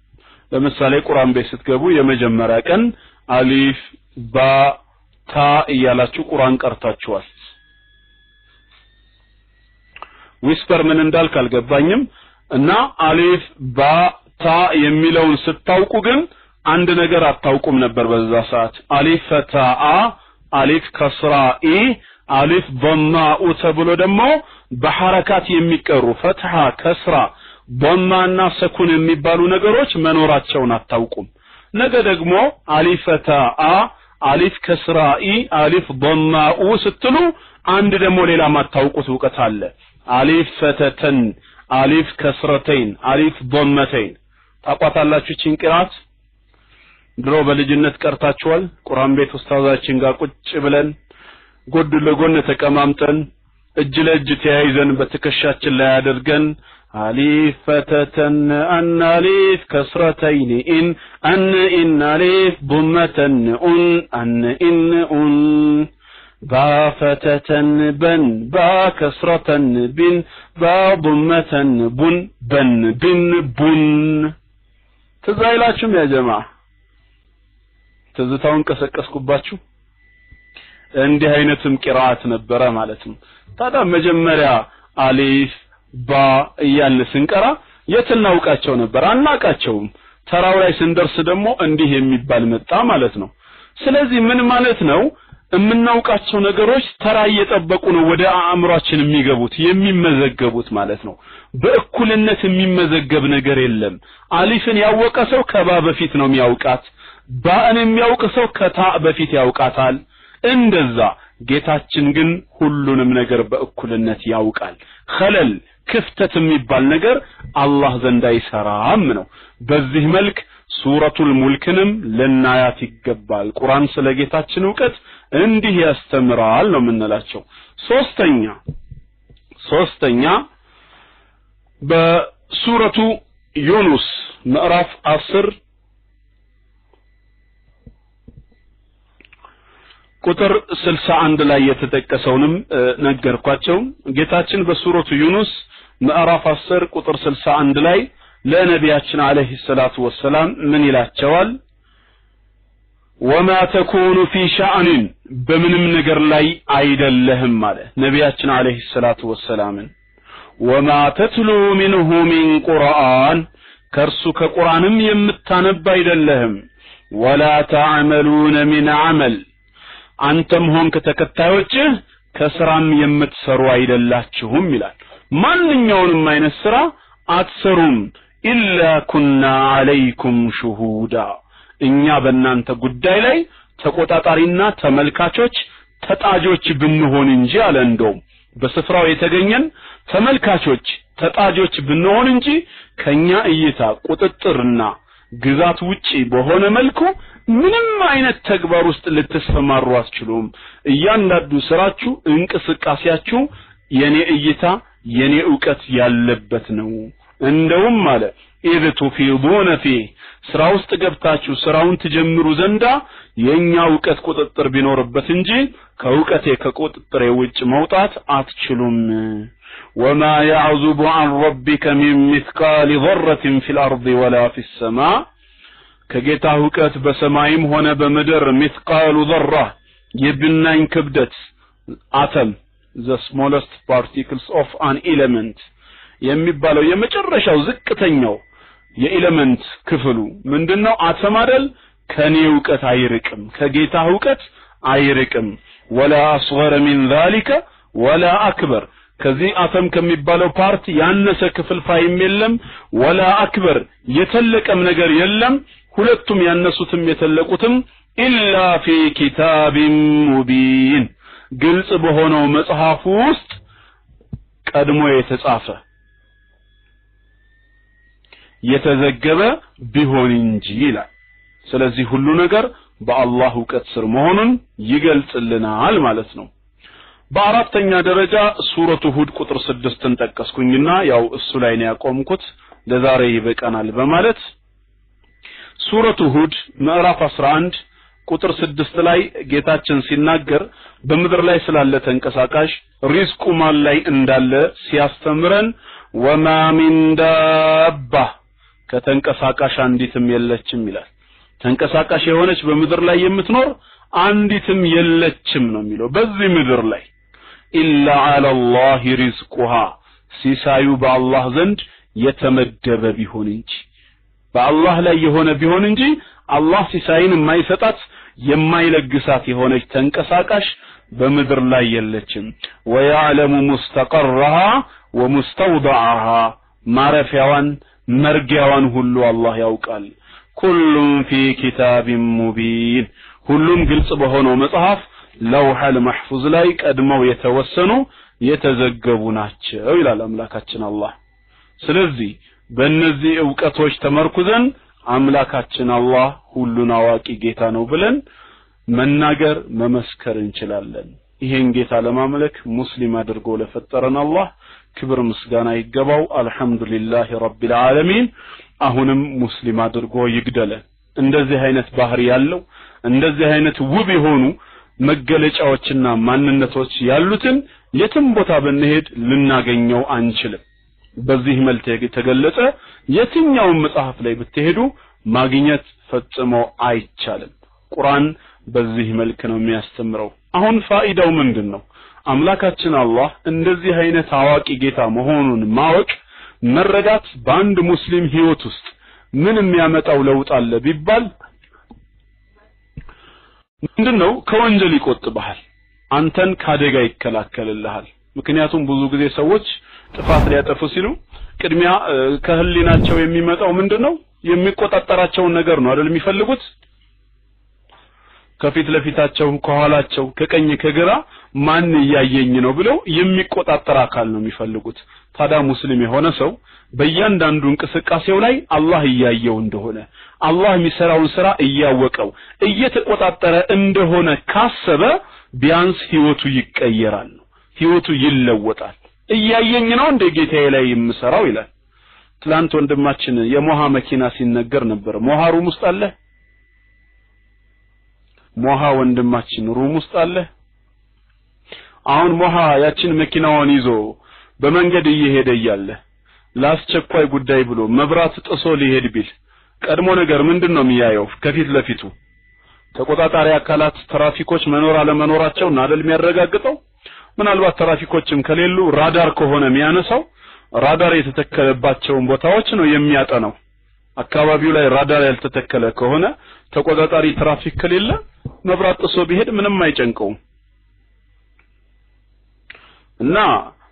ለምሳሌ ቁርአን ቤት ስትገቡ የመጀመሪያ ቀን አሊፍ ባ ታ እያላችሁ ቁርአን ቀርታችኋል ዊስፐር ምን እንዳልክ አልገባኝም እና አሊፍ ባ ታ የሚለውን ስታውቁ ግን አንድ ነገር አታውቁም ነበር በዛ ሰዓት አሊፍ ፈታአ አሊፍ ከስራ ኢ አሊፍ ضماء ተብሎ ደግሞ በሐረካት የሚቀሩ ፈትሃ ከስራ ضماና ሰኩን የሚባሉ ነገሮች መኖራቸውን አታውቁም ነገ ደግሞ አሊፍ ፈታአ አሊፍ ከስራ ኢ አሊፍ ضماء ስትሉ አንድ ደግሞ ሌላ ማታውቁት ዕውቀት አለ አሊፍ ፈተተን አሊፍ ከስረተይን አሊፍ ضمተይን ታቋታላችሁ ጭንቅራት ድሮ በልጅነት ቀርታችኋል ቁርአን ቤት ኡስታዛችን ጋር ቁጭ ብለን ጎድ ለጎን ተቀማምጠን እጅ ለእጅ ተያይዘን በትከሻችን ላይ አድርገን አሊፍ ፈተተን አን አሊፍ ከስረተይን ኢን አሊፍ ضمተን አን ኢን با فتتن بن با كسرتن بن با ضمتن بن بن بن بن تزايلاچم يا جماعه تزታውን ቀሰቀስኩባችሁ እንዲህ አይነትም ቂራአት ነበረ ማለት ነው ታዲያ መጀመሪያ አሊፍ ባ እያልን ስንቀራ የትናውቃቸው ነበር አናቃቸውም ተራው ላይ ስንደርስ ደግሞ እንዲህ የሚባል መጣ ማለት ነው ስለዚህ ምን ማለት ነው እምናውቃቸው ነገሮች ተራ እየጠበቁ ነው ወደ አእምሯችን የሚገቡት የሚመዘገቡት ማለት ነው በእኩልነት የሚመዘገብ ነገር የለም አሊፍን ያወቀ ሰው ከባ በፊት ነው የሚያውቃት ባን የሚያውቅ ሰው ከታ በፊት ያውቃታል እንደዛ ጌታችን ግን ሁሉንም ነገር በእኩልነት ያውቃል ኸለል ክፍተት የሚባል ነገር አላህ ዘንድ አይሰራም ነው በዚህ መልክ ሱረቱል ሙልክንም ለናያት ይገባል ቁርአን ስለ ጌታችን ዕውቀት እንዲህ ያስተምራል ነው ምንላቸው ሶስተኛ በሱረቱ ዩኑስ ምዕራፍ 10 ቁጥር 61 ላይ የተጠቀሰውንም ነገርኳቸው ጌታችን በሱረቱ ዩኑስ ምዕራፍ 10 ቁጥር 61 ላይ ለነቢያችን አለይሂ ሰላቱ ወሰለም ምን ይላቸዋል وما تكون في شأن بمنم ነገር ላይ አይደለህም ማለት ነቢያችን አለይሂ ሰላቱ ወሰለም وما تتلو منه من قرآن ከርሱ ከቁርአንም የምታነብ አይደለህም ولا تعملون من عمل አንተም ሆንክ ተከታዮችህ ከስራም የምትሰሩ አይደላችሁም ይላል። ማንኛውንም አይነት ስራ አትሰሩም ኢላ ኩና አለይኩም ሹሁዳ እኛ በእናንተ ጉዳይ ላይ ተቆጣጣሪና ተመልካቾች ተጣጆች ብንሆን እንጂ አለ። እንደውም በስፍራው የተገኘን ተመልካቾች ተጣጆች ብንሆን እንጂ ከኛ እይታ ቁጥጥርና ግዛት ውጪ በሆነ መልኩ ምንም አይነት ተግባር ውስጥ ልትሰማሩ አትችሉም። እያንዳንዱ ስራችሁ እንቅስቃሴያችሁ የኔ እይታ የኔ ዕውቀት ያለበት ነው። እንደውም አለ ኢዝ ቱፊዱነ ፊህ ስራ ውስጥ ገብታችሁ ስራውን ትጀምሩ ዘንዳ የኛ ዕውቀት ቁጥጥር ቢኖርበት እንጂ ከዕውቀቴ ከቁጥጥሬ ውጭ መውጣት አትችሉም። ወማ يعزب عن ربك من مثقال ذرة في الأرض ولا في السماء ከጌታ ዕውቀት በሰማይም ሆነ በምድር مثقال ذرة የብናኝ ክብደት atom the smallest particles of an element የሚባለው የመጨረሻው ዝቅተኛው የኤሌመንት ክፍሉ ምንድነው? አተም አይደል? ከኔ ዕውቀት አይርቅም ከጌታ ዕውቀት አይርቅም። ወላ አስገረ من ذلك ولا أكبر ከዚህ አተም ከሚባለው ፓርት ያነሰ ክፍልፋይም የለም ወላ አክበር የተለቀም ነገር የለም። ሁለቱም ያነሱትም የተለቁትም ኢላ ፊ ኪታቢን ሙቢን ግልጽ በሆነው መጽሐፍ ውስጥ ቀድሞ የተጻፈ የተዘገበ ቢሆን እንጂ ይላል። ስለዚህ ሁሉ ነገር በአላህ ዕውቀት ስር መሆኑን ይገልጽልናል ማለት ነው። በአራተኛ ደረጃ ሱረቱ ሁድ ቁጥር 6ን ጠቀስኩኝና ያው እሱ ላይ ነው ያቆምኩት ለዛሬ ይበቃናል በማለት ሱረቱ ሁድ ምዕራፍ 11 ቁጥር 6 ላይ ጌታችን ሲናገር በምድር ላይ ስላለ ተንቀሳቃሽ ሪዝቁ ማን ላይ እንዳለ ሲያስተምረን ወማ ሚን ዳባ ከተንቀሳቃሽ አንዲትም የለችም ይላል። ተንቀሳቃሽ የሆነች በምድር ላይ የምትኖር አንዲትም የለችም ነው የሚለው በዚህ ምድር ላይ ኢላ ዐለላሂ ሪዝቁሃ ሲሳዩ በአላህ ዘንድ የተመደበ ቢሆን እንጂ በአላህ ላይ የሆነ ቢሆን እንጂ አላህ ሲሳይን የማይሰጣት የማይለግሳት የሆነች ተንቀሳቃሽ በምድር ላይ የለችም። ወያዕለሙ ሙስተቀረሃ ወሙስተውደዐሃ ማረፊያዋን መርጊያዋን ሁሉ አላህ ያውቃል። ኩሉም ፊ ኪታቢን ሙቢን ሁሉም ግልጽ በሆነው መጽሐፍ ለውሐል መሕፉዝ ላይ ቀድመው የተወሰኑ የተዘገቡ ናቸው ይላል አምላካችን አላህ። ስለዚህ በእነዚህ ዕውቀቶች ተመርኩዘን አምላካችን አላህ ሁሉን አዋቂ ጌታ ነው ብለን መናገር መመስከር እንችላለን። ይሄን ጌታ ለማምለክ ሙስሊም አድርጎ ለፈጠረን አላህ ክብር ምስጋና ይገባው። አልহামዱሊላሂ ረቢል ዓለሚን። አሁንም ሙስሊም አድርጎ ይግደለን። እንደዚህ አይነት ባህሪ ያለው እንደዚህ አይነት ውብ የሆኑ መገለጫዎችና ማንነቶች ያሉትን የትም ቦታ ብንሄድ ልናገኘው አንችልም። በዚህ መልክ የተገለጸ የትኛውም መጽሐፍ ላይ ብትሄዱ ማግኘት ፈጽሞ አይቻልም። ቁርአን በዚህ መልክ ነው የሚያስተምረው። አሁን ፋይዳው ምንድነው? አምላካችን አላህ እንደዚህ አይነት አዋቂ ጌታ መሆኑን ማወቅ መረዳት በአንድ ሙስሊም ህይወት ውስጥ ምን የሚያመጣው ለውጥ አለ ቢባል ምንድነው? ከወንጀል ይቆጥብሃል፣ አንተን ካደጋ ይከላከልልሃል። ምክንያቱም ብዙ ጊዜ ሰዎች ጥፋት ሊያጠፉ ሲሉ ቅድሚያ ከህሊናቸው የሚመጣው ምንድነው? የሚቆጣጣራቸው ነገር ነው አይደል የሚፈልጉት። ከፊት ለፊታቸው ከኋላቸው ከቀኝ ከግራ ማን ያያየኝ ነው ብለው የሚቆጣጣር አካል ነው የሚፈልጉት። ታዲያ ሙስሊም የሆነ ሰው በእያንዳንዱ እንቅስቃሴው ላይ አላህ ያያየው እንደሆነ አላህ የሚሰራውን ስራ እያወቀው እየተቆጣጠረ እንደሆነ ካሰበ ቢያንስ ህይወቱ ይቀየራል፣ ህይወቱ ይለወጣል። እያየኝ ነው እንደ ጌታዬ ላይ የምሰራው ይላል። ትላንት ወንድማችን የሞሃ መኪና ሲነገር ነበር። ሞሃ ሩም ውስጥ አለ። ሞሃ ወንድማችን ሩም ውስጥ አለ። አሁን ሞሃ ያችን መኪናዋን ይዞ በመንገድ እየሄደ እያለ ላስቸኳይ ጉዳይ ብሎ መብራት ጥሶ ሊሄድ ቢል ቀድሞ ነገር ምንድነው የሚያየው? ከፊት ለፊቱ ተቆጣጣሪ አካላት ትራፊኮች መኖር አለመኖራቸው እና አይደል የሚያረጋግጠው። ምናልባት ትራፊኮችም ከሌሉ ራዳር ከሆነ የሚያነሳው ራዳር የተተከለባቸውን ቦታዎች ነው የሚያጠናው አካባቢው ላይ ራዳር ያልተተከለ ከሆነ ተቆጣጣሪ ትራፊክ ከሌለ መብራት ጥሶ ቢሄድ ምንም አይጨንቀውም እና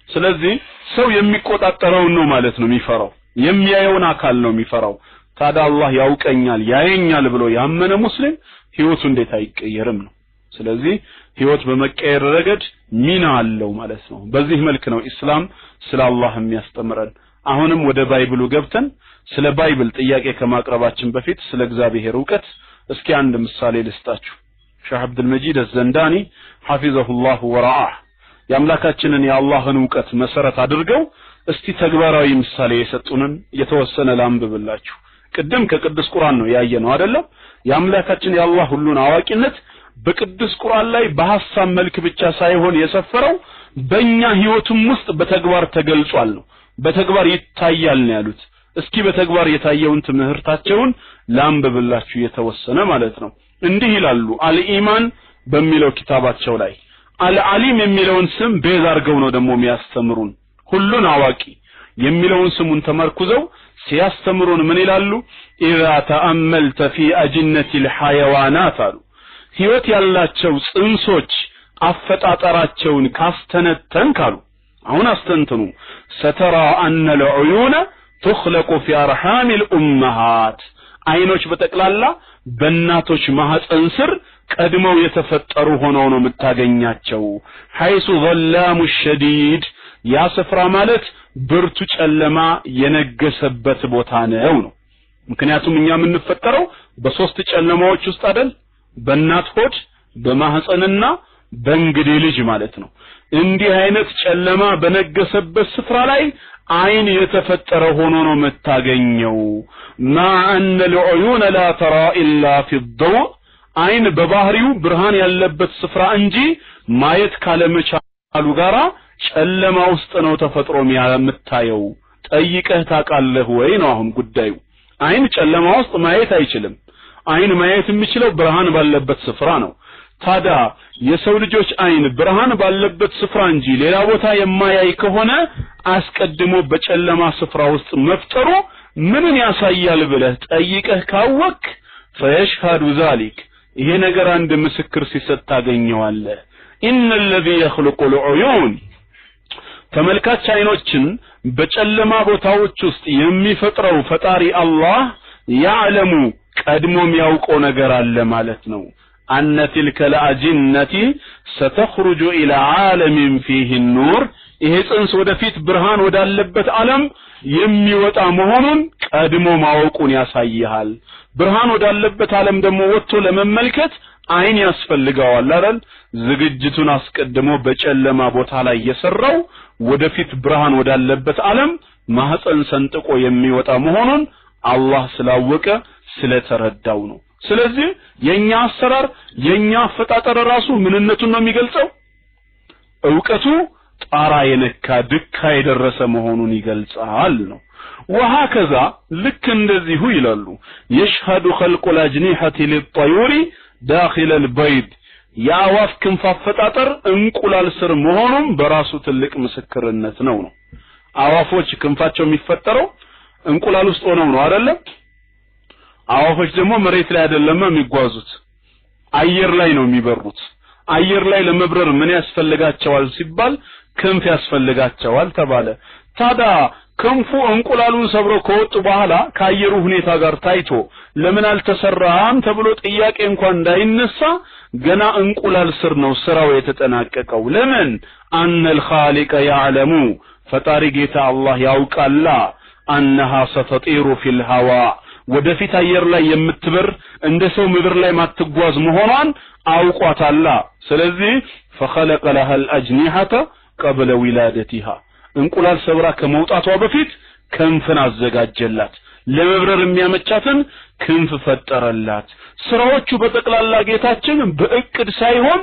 ስለዚህ ሰው የሚቆጣጠረው ነው ማለት ነው የሚፈራው የሚያየውን አካል ነው የሚፈራው ታዲያ አላህ ያውቀኛል ያየኛል ብሎ ያመነ ሙስሊም ህይወቱ እንዴት አይቀየርም ነው ስለዚህ ህይወት በመቀየር ረገድ ሚና አለው ማለት ነው በዚህ መልክ ነው እስላም ስለ አላህ የሚያስተምረን አሁንም ወደ ባይብሉ ገብተን ስለ ባይብል ጥያቄ ከማቅረባችን በፊት ስለ እግዚአብሔር ዕውቀት እስኪ አንድ ምሳሌ ልስጣችሁ ሼህ አብዱል መጂድ አዘንዳኒ ሐፊዘሁላህ ወራአህ ያምላካችንን የአላህን ዕውቀት መሰረት አድርገው እስቲ ተግባራዊ ምሳሌ የሰጡንን የተወሰነ ላንብብላችሁ ቅድም ከቅዱስ ቁርአን ነው ያየነው አይደለም ያምላካችን የአላህ ሁሉን አዋቂነት በቅዱስ ቁርአን ላይ በሐሳብ መልክ ብቻ ሳይሆን የሰፈረው በእኛ ህይወቱም ውስጥ በተግባር ተገልጿል ነው በተግባር ይታያል ነው ያሉት እስኪ በተግባር የታየውን ትምህርታቸውን ላንብብላችሁ የተወሰነ ማለት ነው እንዲህ ይላሉ አልኢማን በሚለው ኪታባቸው ላይ አልዓሊም የሚለውን ስም ቤዝ አድርገው ነው ደግሞ የሚያስተምሩን ሁሉን አዋቂ የሚለውን ስሙን ተመርኩዘው ሲያስተምሩን ምን ይላሉ ኢዛ ተአመልተ ፊ አጅነቲ الحيوانات አሉ ህይወት ያላቸው ጽንሶች አፈጣጠራቸውን ካስተነተንክ አሉ አሁን አስተንትኑ ሰተራ አነ العيون تخلق في ارحام الامهات አይኖች በተቅላላ በእናቶች ማህፀን ስር ቀድመው የተፈጠሩ ሆነው ነው የምታገኛቸው حيث ظلام الشديد ያ ስፍራ ማለት ብርቱ ጨለማ የነገሰበት ቦታ ነው ምክንያቱም እኛ የምንፈጠረው በሶስት ጨለማዎች ውስጥ አይደል በእናት ሆድ በማህፀንና በእንግዴ ልጅ ማለት ነው እንዲህ አይነት ጨለማ በነገሰበት ስፍራ ላይ አይን የተፈጠረ ሆኖ ነው መታገኘው ما ان العيون لا ترى الا في الضوء አይን በባህሪው ብርሃን ያለበት ስፍራ እንጂ ማየት ካለመቻሉ ጋራ ጨለማ ውስጥ ነው ተፈጥሮ የምታየው ጠይቀህ ታቃለህ ወይ ነው አሁን ጉዳዩ አይን ጨለማ ውስጥ ማየት አይችልም አይን ማየት የሚችለው ብርሃን ባለበት ስፍራ ነው ታዲያ የሰው ልጆች አይን ብርሃን ባለበት ስፍራ እንጂ ሌላ ቦታ የማያይ ከሆነ አስቀድሞ በጨለማ ስፍራ ውስጥ መፍጠሩ ምንን ያሳያል ብለህ ጠይቀህ ካወክ فيشهد ذلك ይሄ ነገር አንድ ምስክር ሲሰጥ ታገኘዋለህ ان الذي يخلق العيون ተመልካች አይኖችን በጨለማ ቦታዎች ውስጥ የሚፈጥረው ፈጣሪ አላህ ያዕለሙ ቀድሞም ያውቀው ነገር አለ ማለት ነው أن تلك الأجنة ستخرج إلى عالم فيه النور ይሄ ጽንስ ወደፊት ብርሃን ወዳለበት ዓለም የሚወጣ መሆኑን ቀድሞ ማወቁን ያሳያል ብርሃን ወዳለበት ዓለም ደግሞ ወጥቶ ለመመልከት አይን ያስፈልጋዋል አይደል ዝግጅቱን አስቀድሞ በጨለማ ቦታ ላይ የሰራው ወደፊት ብርሃን ወዳለበት ዓለም ማህፀን ሰንጥቆ የሚወጣ መሆኑን አላህ ስላወቀ ስለተረዳው ነው ስለዚህ የኛ አሰራር የኛ አፈጣጠር ራሱ ምንነቱን ነው የሚገልጸው ዕውቀቱ ጣራ የነካ ድካ የደረሰ መሆኑን ይገልጻል ነው وهكذا ልክ እንደዚሁ ይላሉ يشهد خلق الأجنحة للطيور داخل البيض ያዋፍ ክንፍ አፈጣጠር እንቁላል ስር መሆኑን በራሱ ትልቅ ምስክርነት ነው አዋፎች ክንፋቸው የሚፈጠረው እንቁላል ውስጥ ሆነው ነው አይደል አዋፎች ደግሞ መሬት ላይ አይደለም የሚጓዙት አየር ላይ ነው የሚበሩት አየር ላይ ለመብረር ምን ያስፈልጋቸዋል ሲባል ክንፍ ያስፈልጋቸዋል ተባለ ታዲያ ክንፉ እንቁላሉን ሰብሮ ከወጡ በኋላ ከአየሩ ሁኔታ ጋር ታይቶ ለምን አልተሰራም ተብሎ ጥያቄ እንኳን እንዳይነሳ ገና እንቁላል ስር ነው ስራው የተጠናቀቀው ለምን ان الخالق يعلم ፈጣሪ ጌታ አላህ ያውቃላ انها ستطير في الهواء ወደፊት አየር ላይ የምትበር እንደ ሰው ምድር ላይ ማትጓዝ መሆኗን አውቋታላ ስለዚህ فخلق لها الأجنحة قبل ولادتها እንቁላል ሰብራ ከመውጣቷ በፊት ክንፍን አዘጋጀላት ለመብረር የሚያመቻትን ክንፍ ፈጠረላት ስራዎቹ በተቀላላ ጌታችን በእቅድ ሳይሆን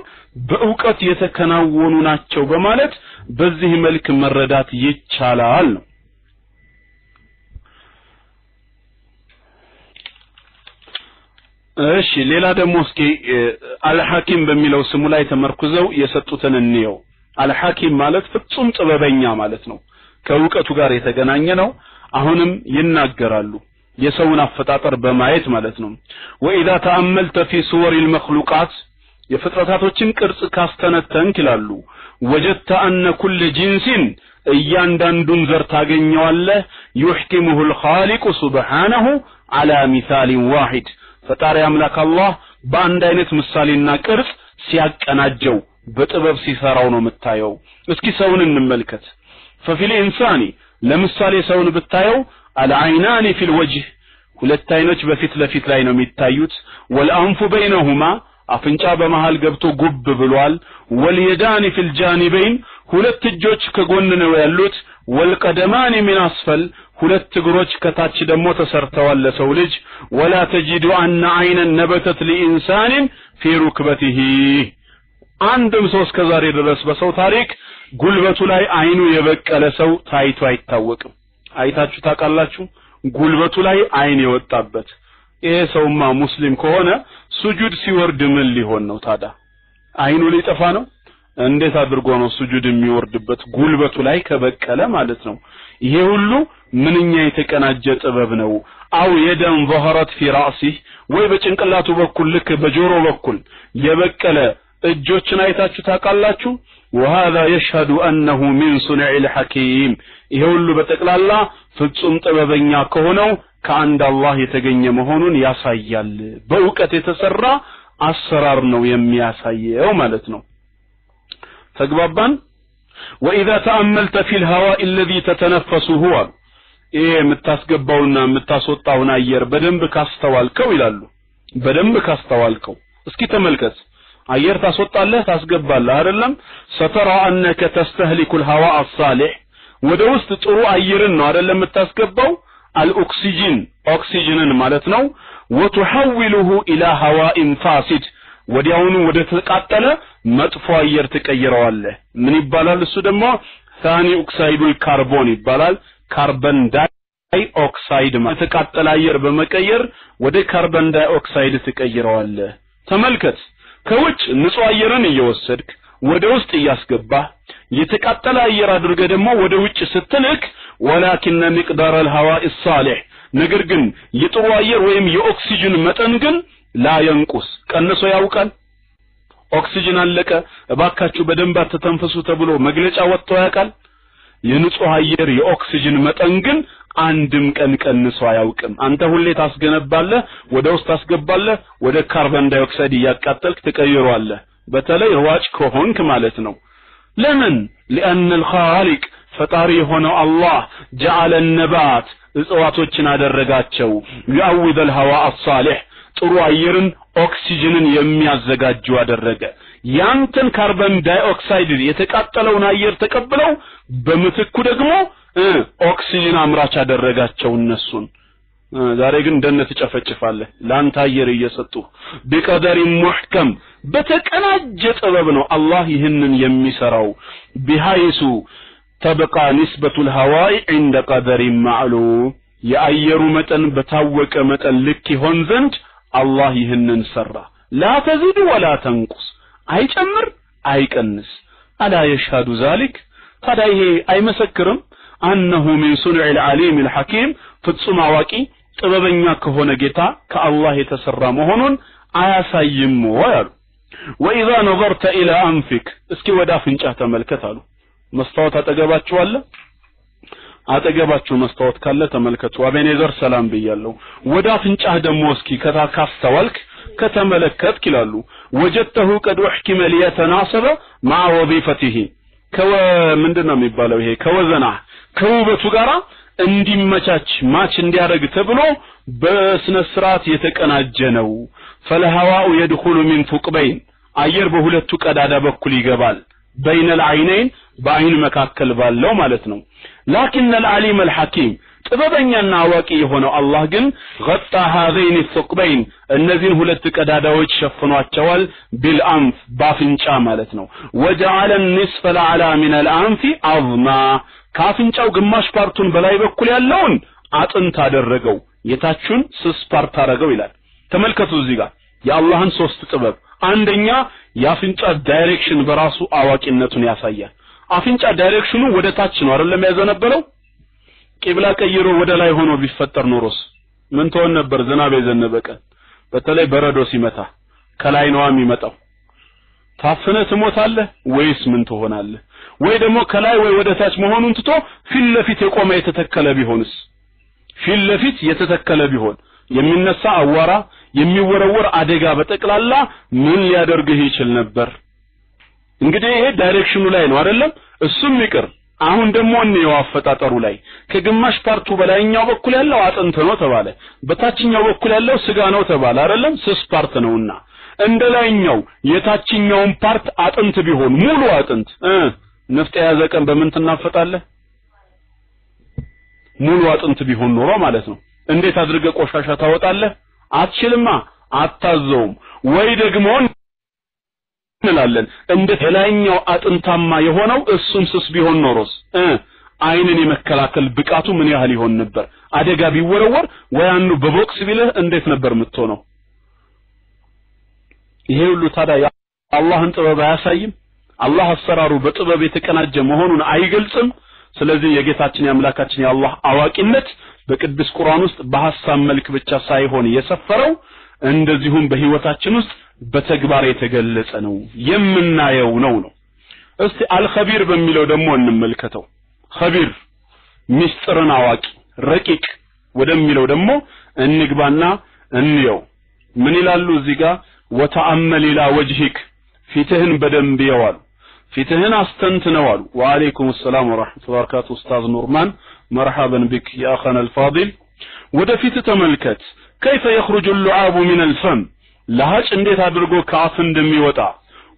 በእውቀት የተከናወኑ ናቸው በማለት በዚህ መልክ መረዳት ይቻላል ነው እሺ ሌላ ደግሞ እስኪ አልሐኪም በሚለው ስሙ ላይ ተመርኩዘው የሰጡትን እንየው አልሐኪም ማለት ፍጹም ጥበበኛ ማለት ነው ከዕውቀቱ ጋር የተገናኘ ነው አሁንም ይናገራሉ የሰውን አፈጣጠር በማየት ማለት ነው ወኢዛ ተአመልተ ፊ ሱወሪል መኽሉቃት የፍጥረታቶችን ቅርጽ ካስተነተንክ ይላሉ ወጀተ አነ ኩል ጂንሲን እያንዳንዱን ዘር ታገኘዋለህ يحكمه الخالق سبحانه على مثال واحد ፈጣሪ አምላክ አላህ በአንድ አይነት ምሳሌና ቅርጽ ሲያቀናጀው በጥበብ ሲሰራው ነው የምታየው እስኪ ሰውን እንመልከት ففي الانسان ለምሳሌ ሰውን ብታየው العينان في الوجه ሁለት አይኖች በፊት ለፊት ላይ ነው የሚታዩት والانف بينهما አፍንጫ በመሃል ገብቶ ጉብ ብሏል واليدان في الجانبين ሁለት እጆች ከጎን ነው ያሉት والقدمان من اسفل ሁለት እግሮች ከታች ደግሞ ተሰርተዋል ለሰው ልጅ ولا تجد ان عينا نبتت لانسان في ركبته አንድም ሰው እስከዛሬ ድረስ በሰው ታሪክ ጉልበቱ ላይ አይኑ የበቀለ ሰው ታይቶ አይታወቅም አይታችሁ ታውቃላችሁ ጉልበቱ ላይ አይን የወጣበት ይሄ ሰውማ ሙስሊም ከሆነ ሱጁድ ሲወርድ ምን ሊሆን ነው ታዳ አይኑ ሊጠፋ ነው እንዴት አድርጎ ነው ሱጁድ የሚወርድበት ጉልበቱ ላይ ከበቀለ ማለት ነው ይሄ ሁሉ ምንኛ የተቀናጀ ጥበብ ነው አው የደን ظهرت في راسه ወይ በጭንቅላቱ በኩል ልክ በጆሮ በኩል የበቀለ እጆችን አይታችሁ ታውቃላችሁ وهذا يشهد انه من صنع الحكيم ይሄ ሁሉ በተቀላላ ፍጹም ጥበበኛ ከሆነው ከአንድ አላህ የተገኘ መሆኑን ያሳያል በእውቀት የተሰራ አሰራር ነው የሚያሳየው ማለት ነው ተግባባን واذا تاملت في الهواء الذي تتنفسه ይሄ የምታስገባውና የምታስወጣውን አየር በደንብ ካስተዋልከው ይላሉ በደንብ ካስተዋልከው እስኪ ተመልከት አየር ታስወጣለህ ታስገባለህ አይደለም سترى انك تستهلك الهواء الصالح ወደ ውስጥ ጥሩ አየርን ነው አይደለም የምታስገባው الأكسجين أكسجين مالتنا وتحوله إلى هواء فاسد وديعونه ودتقاتله مطفو أير تقيره الله من يبالال السودمو ثاني أكسيد الكربون يبالال كربون داي أكسيد ما تقاتل أير بمكير ودي كربون داي أكسيد تقيره الله تملكت كوش نسو أيران يوسدك ወደ ውስጥ ያስገባ የተቃጠለ አየር አድርገ ደግሞ ወደ ውጭ ስትልክ ولكن مقدار الهواء الصالح ነገር ግን የጥሩ አየር ወይም የኦክሲጅን መጠን ግን لا ينقص ቀንሶ ያውቃል ኦክሲጅን አለቀ እባካችሁ በደንብ አትተንፈሱ ተብሎ መግለጫ ወጥቶ ያውቃል የንጹህ አየር የኦክሲጅን መጠን ግን አንድም ቀን ቀንሶ አያውቅም አንተ ሁሌ ታስገነባለህ ወደ ውስጥ ታስገባለህ ወደ ካርቦን ዳይኦክሳይድ ያቃጠልክ ትቀይሯለህ በተለይ ሯጭ ከሆንክ ማለት ነው ለምን لان الخالق ፈጣሪ ሆነው አላህ جعل النبات እጽዋቶችን አደረጋቸው يعوذ الهواء الصالح ጥሩ አየርን ኦክሲጅንን የሚያዘጋጁ አደረገ ያንተን ካርቦን ዳይኦክሳይድ የተቃጠለውን አየር ተቀብለው በመትኩ ደግሞ ኦክሲጅን አምራች አደረጋቸው እነሱን ዛሬ ግን እንደነ ተጨፈጭፋለህ ላንተ አየር እየሰጡ بقدر محكم በተቀናጀ ጥበብ ነው አላህ ይህንን የሚሰራው بحيث تبقى نسبة الهواء عند قدر معلوم የአየሩ መጠን በታወቀ መጠን ልክ ይሆን ዘንድ አላህ ይህንን ሰራ لا تزيد ولا تنقص አይጨምር አይቀንስ الا يشهد ذلك ታዲያ ይሄ አይመሰክርም انه من صنع العليم الحكيم ፍጹም አዋቂ ጥበበኛ ከሆነ ጌታ ከአላህ የተሰራ መሆኑን አያሳይም ወይ አሉ واذا نظرت الى انفك እስኪ ወደ አፍንጫ ተመልከት አሉ መስታወት አጠገባችሁ አለ አጠገባችሁ መስታወት ካለ ተመልከቱ አቤኔዘር ሰላም ብያለሁ ወደ አፍንጫህ ደግሞ እስኪ ከተካስተዋልክ ከተመለከትክ ይላሉ وجدته قد احكم ليتناسب مع وظيفته ምንድነው የሚባለው ይሄ ከወዘና ከውበቱ ጋራ እንዲመቻች ማች እንዲያደርግ ተብሎ በስነ ስርዓት የተቀናጀ ነው فالهواء يدخل من ثقبين አየር በሁለቱ ቀዳዳ በኩል ይገባል بين العينين በአይን መካከል ባለው ማለት ነው لكن العليم الحكيم ጥበበኛና አዋቂ የሆነው አላህ ግን غطى هذين الثقبين እነዚህን ሁለት ቀዳዳዎች ሸፍኗቸዋል بالانف ባፍንጫ ማለት ነው وجعل النصف الاعلى من الانف عظما ካፍንጫው ግማሽ ፓርቱን በላይ በኩል ያለውን አጥንት አደረገው የታቹን ስስ ፓርት አደረገው ይላል ተመልከቱ እዚህ ጋር የአላህን ሶስት ጥበብ አንደኛ የአፍንጫ ዳይሬክሽን በራሱ አዋቂነቱን ያሳያል አፍንጫ ዳይሬክሽኑ ወደ ታች ነው አይደለም ያዘነበለው ቂብላ ቀይሮ ወደ ላይ ሆኖ ቢፈጠር ኖሮስ ምን ትሆን ነበር? ዝናብ የዘነበ ቀን በተለይ በረዶ ሲመታ ከላይ ነው የሚመጣው። ታፍነህ ትሞታለህ ወይስ ምን ትሆናለህ? ወይ ደግሞ ከላይ ወይ ወደ ታች መሆኑን ትቶ ፊት ለፊት የቆመ የተተከለ ቢሆንስ? ፊት ለፊት የተተከለ ቢሆን የሚነሳ አዋራ የሚወረወር አደጋ በጠቅላላ ምን ሊያደርግህ ይችል ነበር? እንግዲህ ይሄ ዳይሬክሽኑ ላይ ነው አይደለም? እሱም ይቅር። አሁን ደግሞ እንየው አፈጣጠሩ ላይ ከግማሽ ፓርቱ በላይኛው በኩል ያለው አጥንት ነው ተባለ፣ በታችኛው በኩል ያለው ስጋ ነው ተባለ አይደለም? ስስ ፓርት ነውና እንደ ላይኛው የታችኛውን ፓርት አጥንት ቢሆን ሙሉ አጥንት ነፍጥ የያዘ ቀን በምን ትናፈጣለህ? ሙሉ አጥንት ቢሆን ኖሮ ማለት ነው። እንዴት አድርገህ ቆሻሻ ታወጣለህ? አትችልማ፣ አታዘውም። ወይ ደግሞ እንላለን እንደ ላይኛው አጥንታማ የሆነው እሱም ስስ ቢሆን ኖሮስ አይንን የመከላከል ብቃቱ ምን ያህል ይሆን ነበር? አደጋ ቢወረወር ወይ አንዱ በቦክስ ቢልህ እንዴት ነበር የምትሆነው? ይሄ ሁሉ ታዲያ አላህን ጥበብ አያሳይም? አላህ አሰራሩ በጥበብ የተቀናጀ መሆኑን አይገልጽም? ስለዚህ የጌታችን የአምላካችን የአላህ አዋቂነት በቅዱስ ቁርአን ውስጥ በሐሳብ መልክ ብቻ ሳይሆን የሰፈረው እንደዚሁም በህይወታችን ውስጥ በተግባር የተገለጸ ነው፣ የምናየው ነው። እስቲ አልኸቢር በሚለው ደግሞ እንመልከተው። ኸቢር ሚስጥርን አዋቂ ረቂቅ ወደሚለው ደግሞ እንግባና እንየው። ምን ይላሉ እዚህ ጋር? ወተአመል ኢላ ወጅሂክ ፊትህን በደንብ ይዋል፣ ፊትህን አስተንትነው አሉ። ወአለይኩም ሰላም ወራህመቱላሂ ወበረካቱ ኡስታዝ ኑርማን መርሐበን ቢክ ያ አኸና አልፋዲል። ወደፊት ተመልከት كيف يخرج اللعاب من الفم ለሐጭ እንዴት አድርጎ ከአፍ እንደሚወጣ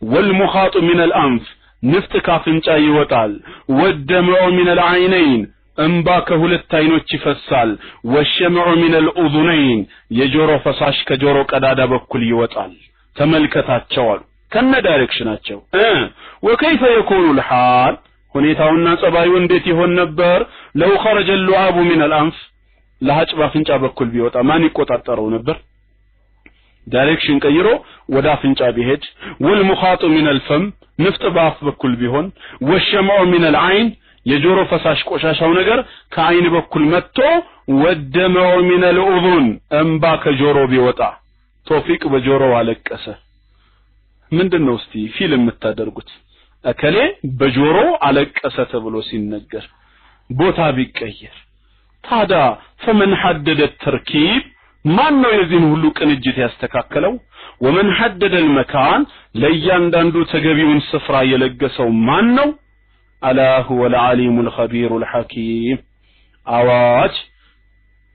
والمخاط من الأنف ንፍጥ ካፍንጫ ይወጣል والدمع من العينين እንባ ከሁለት አይኖች ይፈሳል والشمع من الأذنين የጆሮ ፈሳሽ ከጆሮ ቀዳዳ በኩል ይወጣል። ተመልከታቸው አሉ ከነ ዳይሬክሽናቸው። وكيف يكون الحال ሁኔታውና ጸባዩ እንዴት ይሆን ነበር? لو خرج اللعاب من الأنف ለሐጭ ባፍንጫ በኩል ቢወጣ ማን ይቆጣጠረው ነበር? ዳይሬክሽን ቀይሮ ወደ አፍንጫ ቢሄድ والمخاط من الفم ንፍጥ ባፍ በኩል ቢሆን والشمع من العين የጆሮ ፈሳሽ ቆሻሻው ነገር ከአይን በኩል መጥቶ والدمع من الأذن እንባ ከጆሮ ቢወጣ ቶፊቅ በጆሮ አለቀሰ። ምንድነው እስቲ ፊልም የምታደርጉት? እከሌ በጆሮ አለቀሰ ተብሎ ሲነገር ቦታ ቢቀየር ታዳ فمن حدد التركيب ማን ነው የዚህን ሁሉ ቅንጅት ያስተካከለው? ومن حدد المكان ለእያንዳንዱ ተገቢውን ስፍራ የለገሰው ማን ነው? الا هو العليم الخبير الحكيم አዋጅ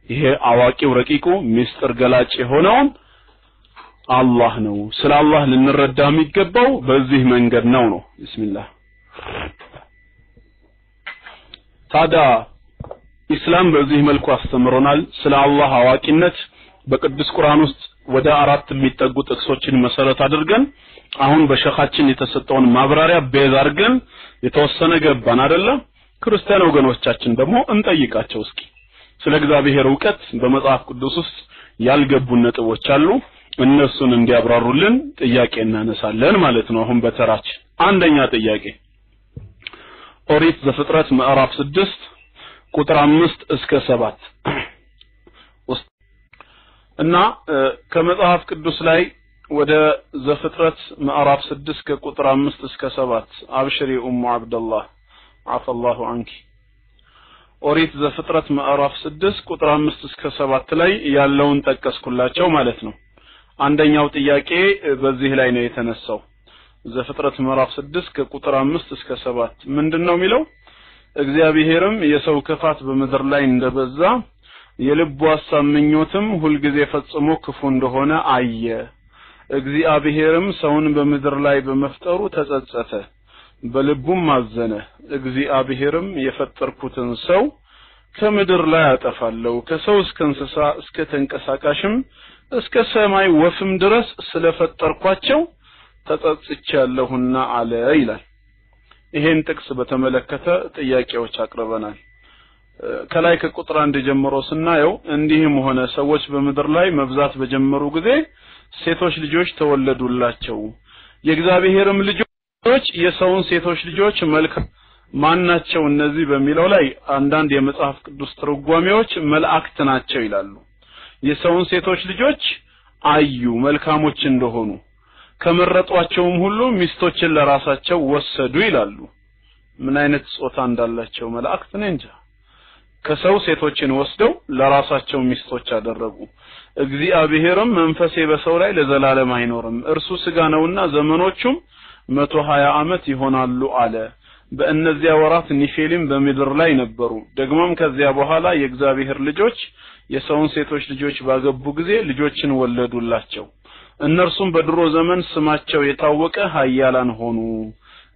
ይሄ አዋቂው ረቂቁ ሚስጥር ገላጭ የሆነው አላህ ነው። ስለ አላህ ልንረዳ የሚገባው በዚህ መንገድ ነው። ቢስሚላህ ታዲያ ኢስላም በዚህ መልኩ አስተምሮናል። ስለ አላህ አዋቂነት በቅዱስ ቁርአን ውስጥ ወደ 4 የሚጠጉ ጥቅሶችን መሰረት አድርገን አሁን በሸኻችን የተሰጠውን ማብራሪያ ቤዝ አድርገን የተወሰነ ገባን አይደለ? ክርስቲያን ወገኖቻችን ደግሞ እንጠይቃቸው እስኪ ስለ እግዚአብሔር ዕውቀት በመጽሐፍ ቅዱስ ውስጥ ያልገቡ ነጥቦች አሉ። እነሱን እንዲያብራሩልን ጥያቄ እናነሳለን ማለት ነው። አሁን በተራች አንደኛ ጥያቄ ኦሪት ዘፍጥረት ምዕራፍ 6 ቁጥር 5 እስከ 7 እና ከመጽሐፍ ቅዱስ ላይ ወደ ዘፍጥረት ምዕራፍ 6 ከቁጥር 5 እስከ 7 አብሽሪ ኡሙ አብደላህ አፈላሁ አንኪ። ኦሪት ዘፍጥረት ምዕራፍ 6 ቁጥር 5 እስከ 7 ላይ ያለውን ጠቀስኩላቸው ማለት ነው። አንደኛው ጥያቄ በዚህ ላይ ነው የተነሳው። ዘፍጥረት ምዕራፍ 6 ከቁጥር 5 እስከ 7 ምንድነው የሚለው? እግዚአብሔርም የሰው ክፋት በመድር ላይ እንደበዛ የልቡ ሐሳብ ምኞትም ሁልጊዜ ፈጽሞ ክፉ እንደሆነ አየ። እግዚአብሔርም ሰውን በመድር ላይ በመፍጠሩ ተጸጸተ፣ በልቡም አዘነ። እግዚአብሔርም የፈጠርኩትን ሰው ከምድር ላይ አጠፋለሁ፣ ከሰው እስከ እንስሳ እስከ ተንቀሳቃሽም እስከ ሰማይ ወፍም ድረስ ስለፈጠርኳቸው ተጸጽቻለሁና አለ ይላል። ይሄን ጥቅስ በተመለከተ ጥያቄዎች አቅርበናል። ከላይ ከቁጥር 1 ጀምሮ ስናየው እንዲህም ሆነ ሰዎች በመድር ላይ መብዛት በጀመሩ ጊዜ ሴቶች ልጆች ተወለዱላቸው። የእግዚአብሔርም ልጆች የሰውን ሴቶች ልጆች መልክ ማናቸው እነዚህ በሚለው ላይ አንዳንድ የመጽሐፍ ቅዱስ ትርጓሜዎች መላእክት ናቸው ይላሉ። የሰውን ሴቶች ልጆች አዩ መልካሞች እንደሆኑ ከመረጧቸውም ሁሉ ሚስቶችን ለራሳቸው ወሰዱ ይላሉ። ምን አይነት ጾታ እንዳላቸው መላእክት እንጃ። ከሰው ሴቶችን ወስደው ለራሳቸው ሚስቶች አደረጉ። እግዚአብሔርም መንፈሴ በሰው ላይ ለዘላለም አይኖርም እርሱ ስጋ ነውና ዘመኖቹም 120 ዓመት ይሆናሉ አለ። በእነዚያ ወራት ኒፌሊም በምድር ላይ ነበሩ። ደግሞም ከዚያ በኋላ የእግዚአብሔር ልጆች የሰውን ሴቶች ልጆች ባገቡ ጊዜ ልጆችን ወለዱላቸው። እነርሱም በድሮ ዘመን ስማቸው የታወቀ ኃያላን ሆኑ።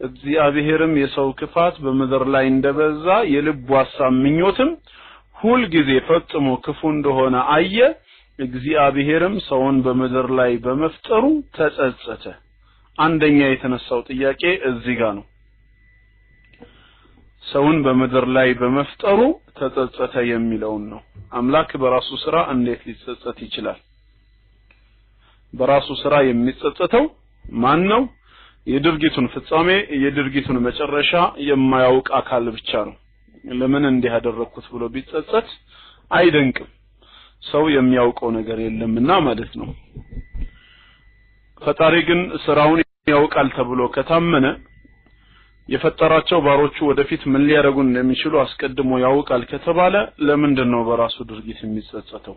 እግዚአብሔርም የሰው ክፋት በምድር ላይ እንደበዛ የልቡ ሐሳብ ምኞትም ሁሉ ጊዜ ፈጽሞ ክፉ እንደሆነ አየ። እግዚአብሔርም ሰውን በምድር ላይ በመፍጠሩ ተጸጸተ። አንደኛ የተነሳው ጥያቄ እዚህ ጋር ነው። ሰውን በምድር ላይ በመፍጠሩ ተጸጸተ የሚለው ነው። አምላክ በራሱ ስራ እንዴት ሊጸጸት ይችላል? በራሱ ስራ የሚጸጸተው ማን ነው? የድርጊቱን ፍጻሜ የድርጊቱን መጨረሻ የማያውቅ አካል ብቻ ነው። ለምን እንዲህ አደረኩት ብሎ ቢጸጸት አይደንቅም። ሰው የሚያውቀው ነገር የለምና ማለት ነው። ፈጣሪ ግን ስራውን ያውቃል ተብሎ ከታመነ የፈጠራቸው ባሮቹ ወደፊት ምን ሊያደርጉ እንደሚችሉ አስቀድሞ ያውቃል ከተባለ ለምንድነው በራሱ ድርጊት የሚጸጸተው?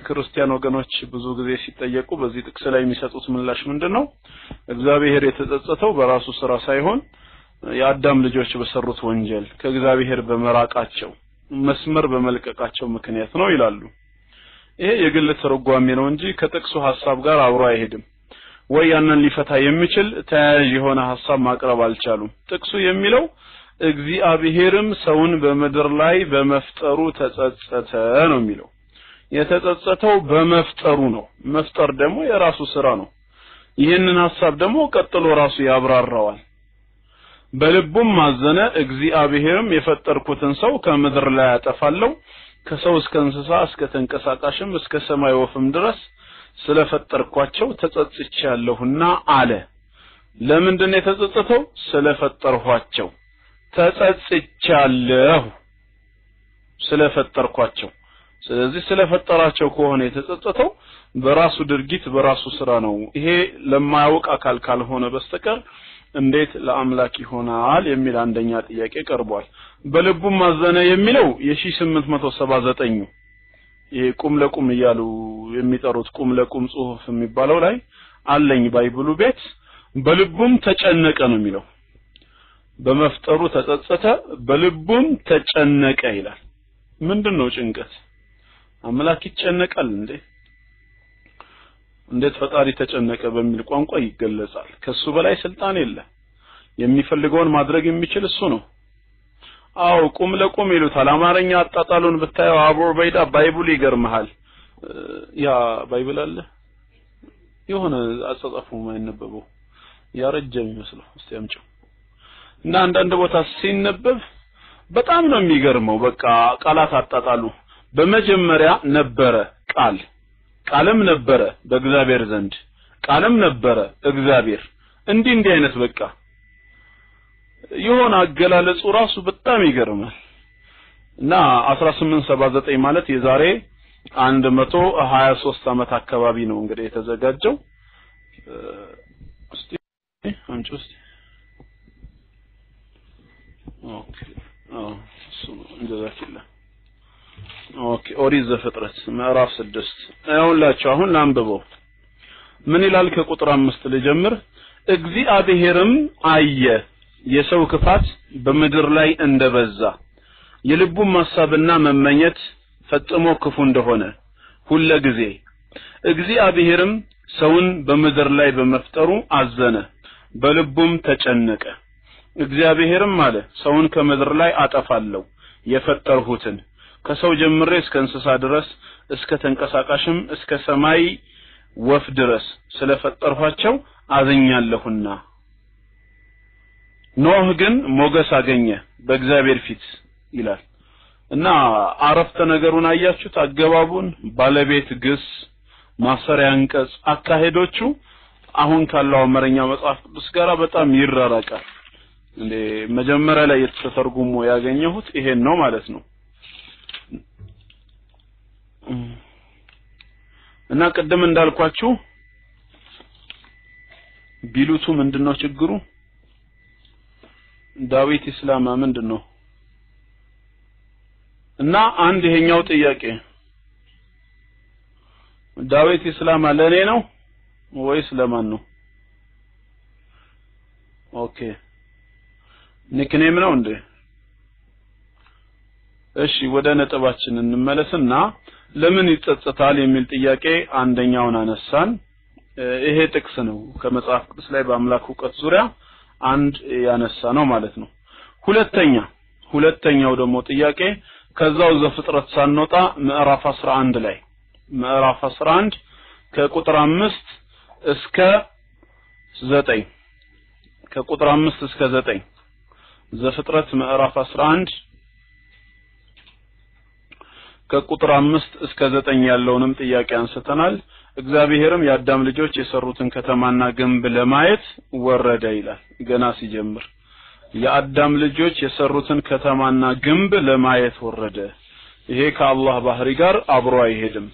ክርስቲያን ወገኖች ብዙ ጊዜ ሲጠየቁ በዚህ ጥቅስ ላይ የሚሰጡት ምላሽ ምንድነው? እግዚአብሔር የተጸጸተው በራሱ ስራ ሳይሆን የአዳም ልጆች በሰሩት ወንጀል ከእግዚአብሔር በመራቃቸው መስመር በመልቀቃቸው ምክንያት ነው ይላሉ። ይሄ የግል ተረጓሚ ነው እንጂ ከጥቅሱ ሐሳብ ጋር አብሮ አይሄድም። ወይ ያንን ሊፈታ የሚችል ተያያዥ የሆነ ሐሳብ ማቅረብ አልቻሉም። ጥቅሱ የሚለው እግዚአብሔርም ሰውን በምድር ላይ በመፍጠሩ ተጸጸተ ነው የሚለው። የተጸጸተው በመፍጠሩ ነው። መፍጠር ደግሞ የራሱ ስራ ነው። ይህንን ሐሳብ ደግሞ ቀጥሎ ራሱ ያብራራዋል። በልቡም ማዘነ እግዚአብሔርም የፈጠርኩትን ሰው ከምድር ላይ አጠፋለሁ ከሰው እስከ እንስሳ እስከ ተንቀሳቃሽም እስከ ሰማይ ወፍም ድረስ ስለፈጠርኳቸው ተጸጽቻለሁና አለ። ለምንድነው የተጸጸተው? ስለፈጠርኳቸው ተጸጽቻለሁ ስለፈጠርኳቸው። ስለዚህ ስለፈጠራቸው ከሆነ የተጸጸተው በራሱ ድርጊት በራሱ ስራ ነው። ይሄ ለማያውቅ አካል ካልሆነ በስተቀር እንዴት ለአምላክ ይሆናል የሚል አንደኛ ጥያቄ ቀርቧል። በልቡም ማዘነ የሚለው የ1879 ይሄ ቁም ለቁም እያሉ የሚጠሩት ቁም ለቁም ጽሁፍ የሚባለው ላይ አለኝ ባይብሉ ቤት በልቡም ተጨነቀ ነው የሚለው። በመፍጠሩ ተጸጸተ በልቡም ተጨነቀ ይላል። ምንድነው ጭንቀት? አምላክ ይጨነቃል እንዴ? እንዴት ፈጣሪ ተጨነቀ በሚል ቋንቋ ይገለጻል? ከሱ በላይ ስልጣን የለ። የሚፈልገውን ማድረግ የሚችል እሱ ነው። አው ቁም ለቁም ይሉታል። አማርኛ አጣጣሉን ብታየው አቡ ዑበይዳ ባይብል ይገርምሃል። ያ ባይብል አለ የሆነ አጻጻፉ ማይነበበው ያረጀ የሚመስለው እስቲ አምጪው እና አንዳንድ ቦታ ሲነበብ በጣም ነው የሚገርመው። በቃ ቃላት አጣጣሉ በመጀመሪያ ነበረ ቃል ቃልም ነበረ በእግዚአብሔር ዘንድ ቃልም ነበረ እግዚአብሔር እንዲህ አይነት በቃ የሆነ አገላለጹ ራሱ በጣም ይገርማል። እና 1879 ማለት የዛሬ 123 ዓመት አካባቢ ነው እንግዲህ የተዘጋጀው። እስቲ አንቺ እስቲ ኦኬ እንደዛችላ ኦኬ ኦሪት ዘፍጥረት ምዕራፍ 6 አይውላችሁ አሁን ላንብበው። ምን ይላል? ከቁጥር 5 ልጀምር። እግዚአብሔርም አየ የሰው ክፋት በምድር ላይ እንደበዛ የልቡም ሐሳብና መመኘት ፈጽሞ ክፉ እንደሆነ ሁሉ ጊዜ እግዚአብሔርም ሰውን በምድር ላይ በመፍጠሩ አዘነ በልቡም ተጨነቀ። እግዚአብሔርም አለ ሰውን ከምድር ላይ አጠፋለሁ የፈጠርሁትን ከሰው ጀምሬ እስከ እንስሳ ድረስ እስከ ተንቀሳቃሽም እስከ ሰማይ ወፍ ድረስ ስለፈጠርኋቸው አዘኛለሁና። ኖህ ግን ሞገስ አገኘ በእግዚአብሔር ፊት ይላል። እና አረፍተ ነገሩን አያችሁት? አገባቡን ባለቤት ግስ ማሰሪያ አንቀጽ አካሄዶቹ አሁን ካለው አማርኛ መጽሐፍ ቅዱስ ጋር በጣም ይራራቃል። እንደ መጀመሪያ ላይ የተተርጉሞ ያገኘሁት ይሄን ነው ማለት ነው። እና ቀደም እንዳልኳችሁ ቢሉቱ ምንድነው ችግሩ ዳዊት እስላማ ምንድነው እና አንድ ይሄኛው ጥያቄ ዳዊት እስላማ ለኔ ነው ወይስ ለማን ነው ኦኬ ኒክኔም ነው እንዴ እሺ ወደ ነጥባችን እንመለስና ለምን ይጸጸታል የሚል ጥያቄ አንደኛውን አነሳን ይሄ ጥቅስ ነው ከመጽሐፍ ቅዱስ ላይ በአምላክ ዕውቀት ዙሪያ አንድ ያነሳ ነው ማለት ነው ሁለተኛው ደግሞ ጥያቄ ከዛው ዘፍጥረት ሳንወጣ ምዕራፍ 11 ላይ ምዕራፍ 11 ከቁጥር 5 እስከ 9 ከቁጥር 5 እስከ 9 ዘፍጥረት ምዕራፍ 11 ከቁጥር 5 እስከ 9 ያለውንም ጥያቄ አንስተናል እግዚአብሔርም የአዳም ልጆች የሰሩትን ከተማና ግንብ ለማየት ወረደ ይላል ገና ሲጀምር የአዳም ልጆች የሰሩትን ከተማና ግንብ ለማየት ወረደ ይሄ ከአላህ ባህሪ ጋር አብሮ አይሄድም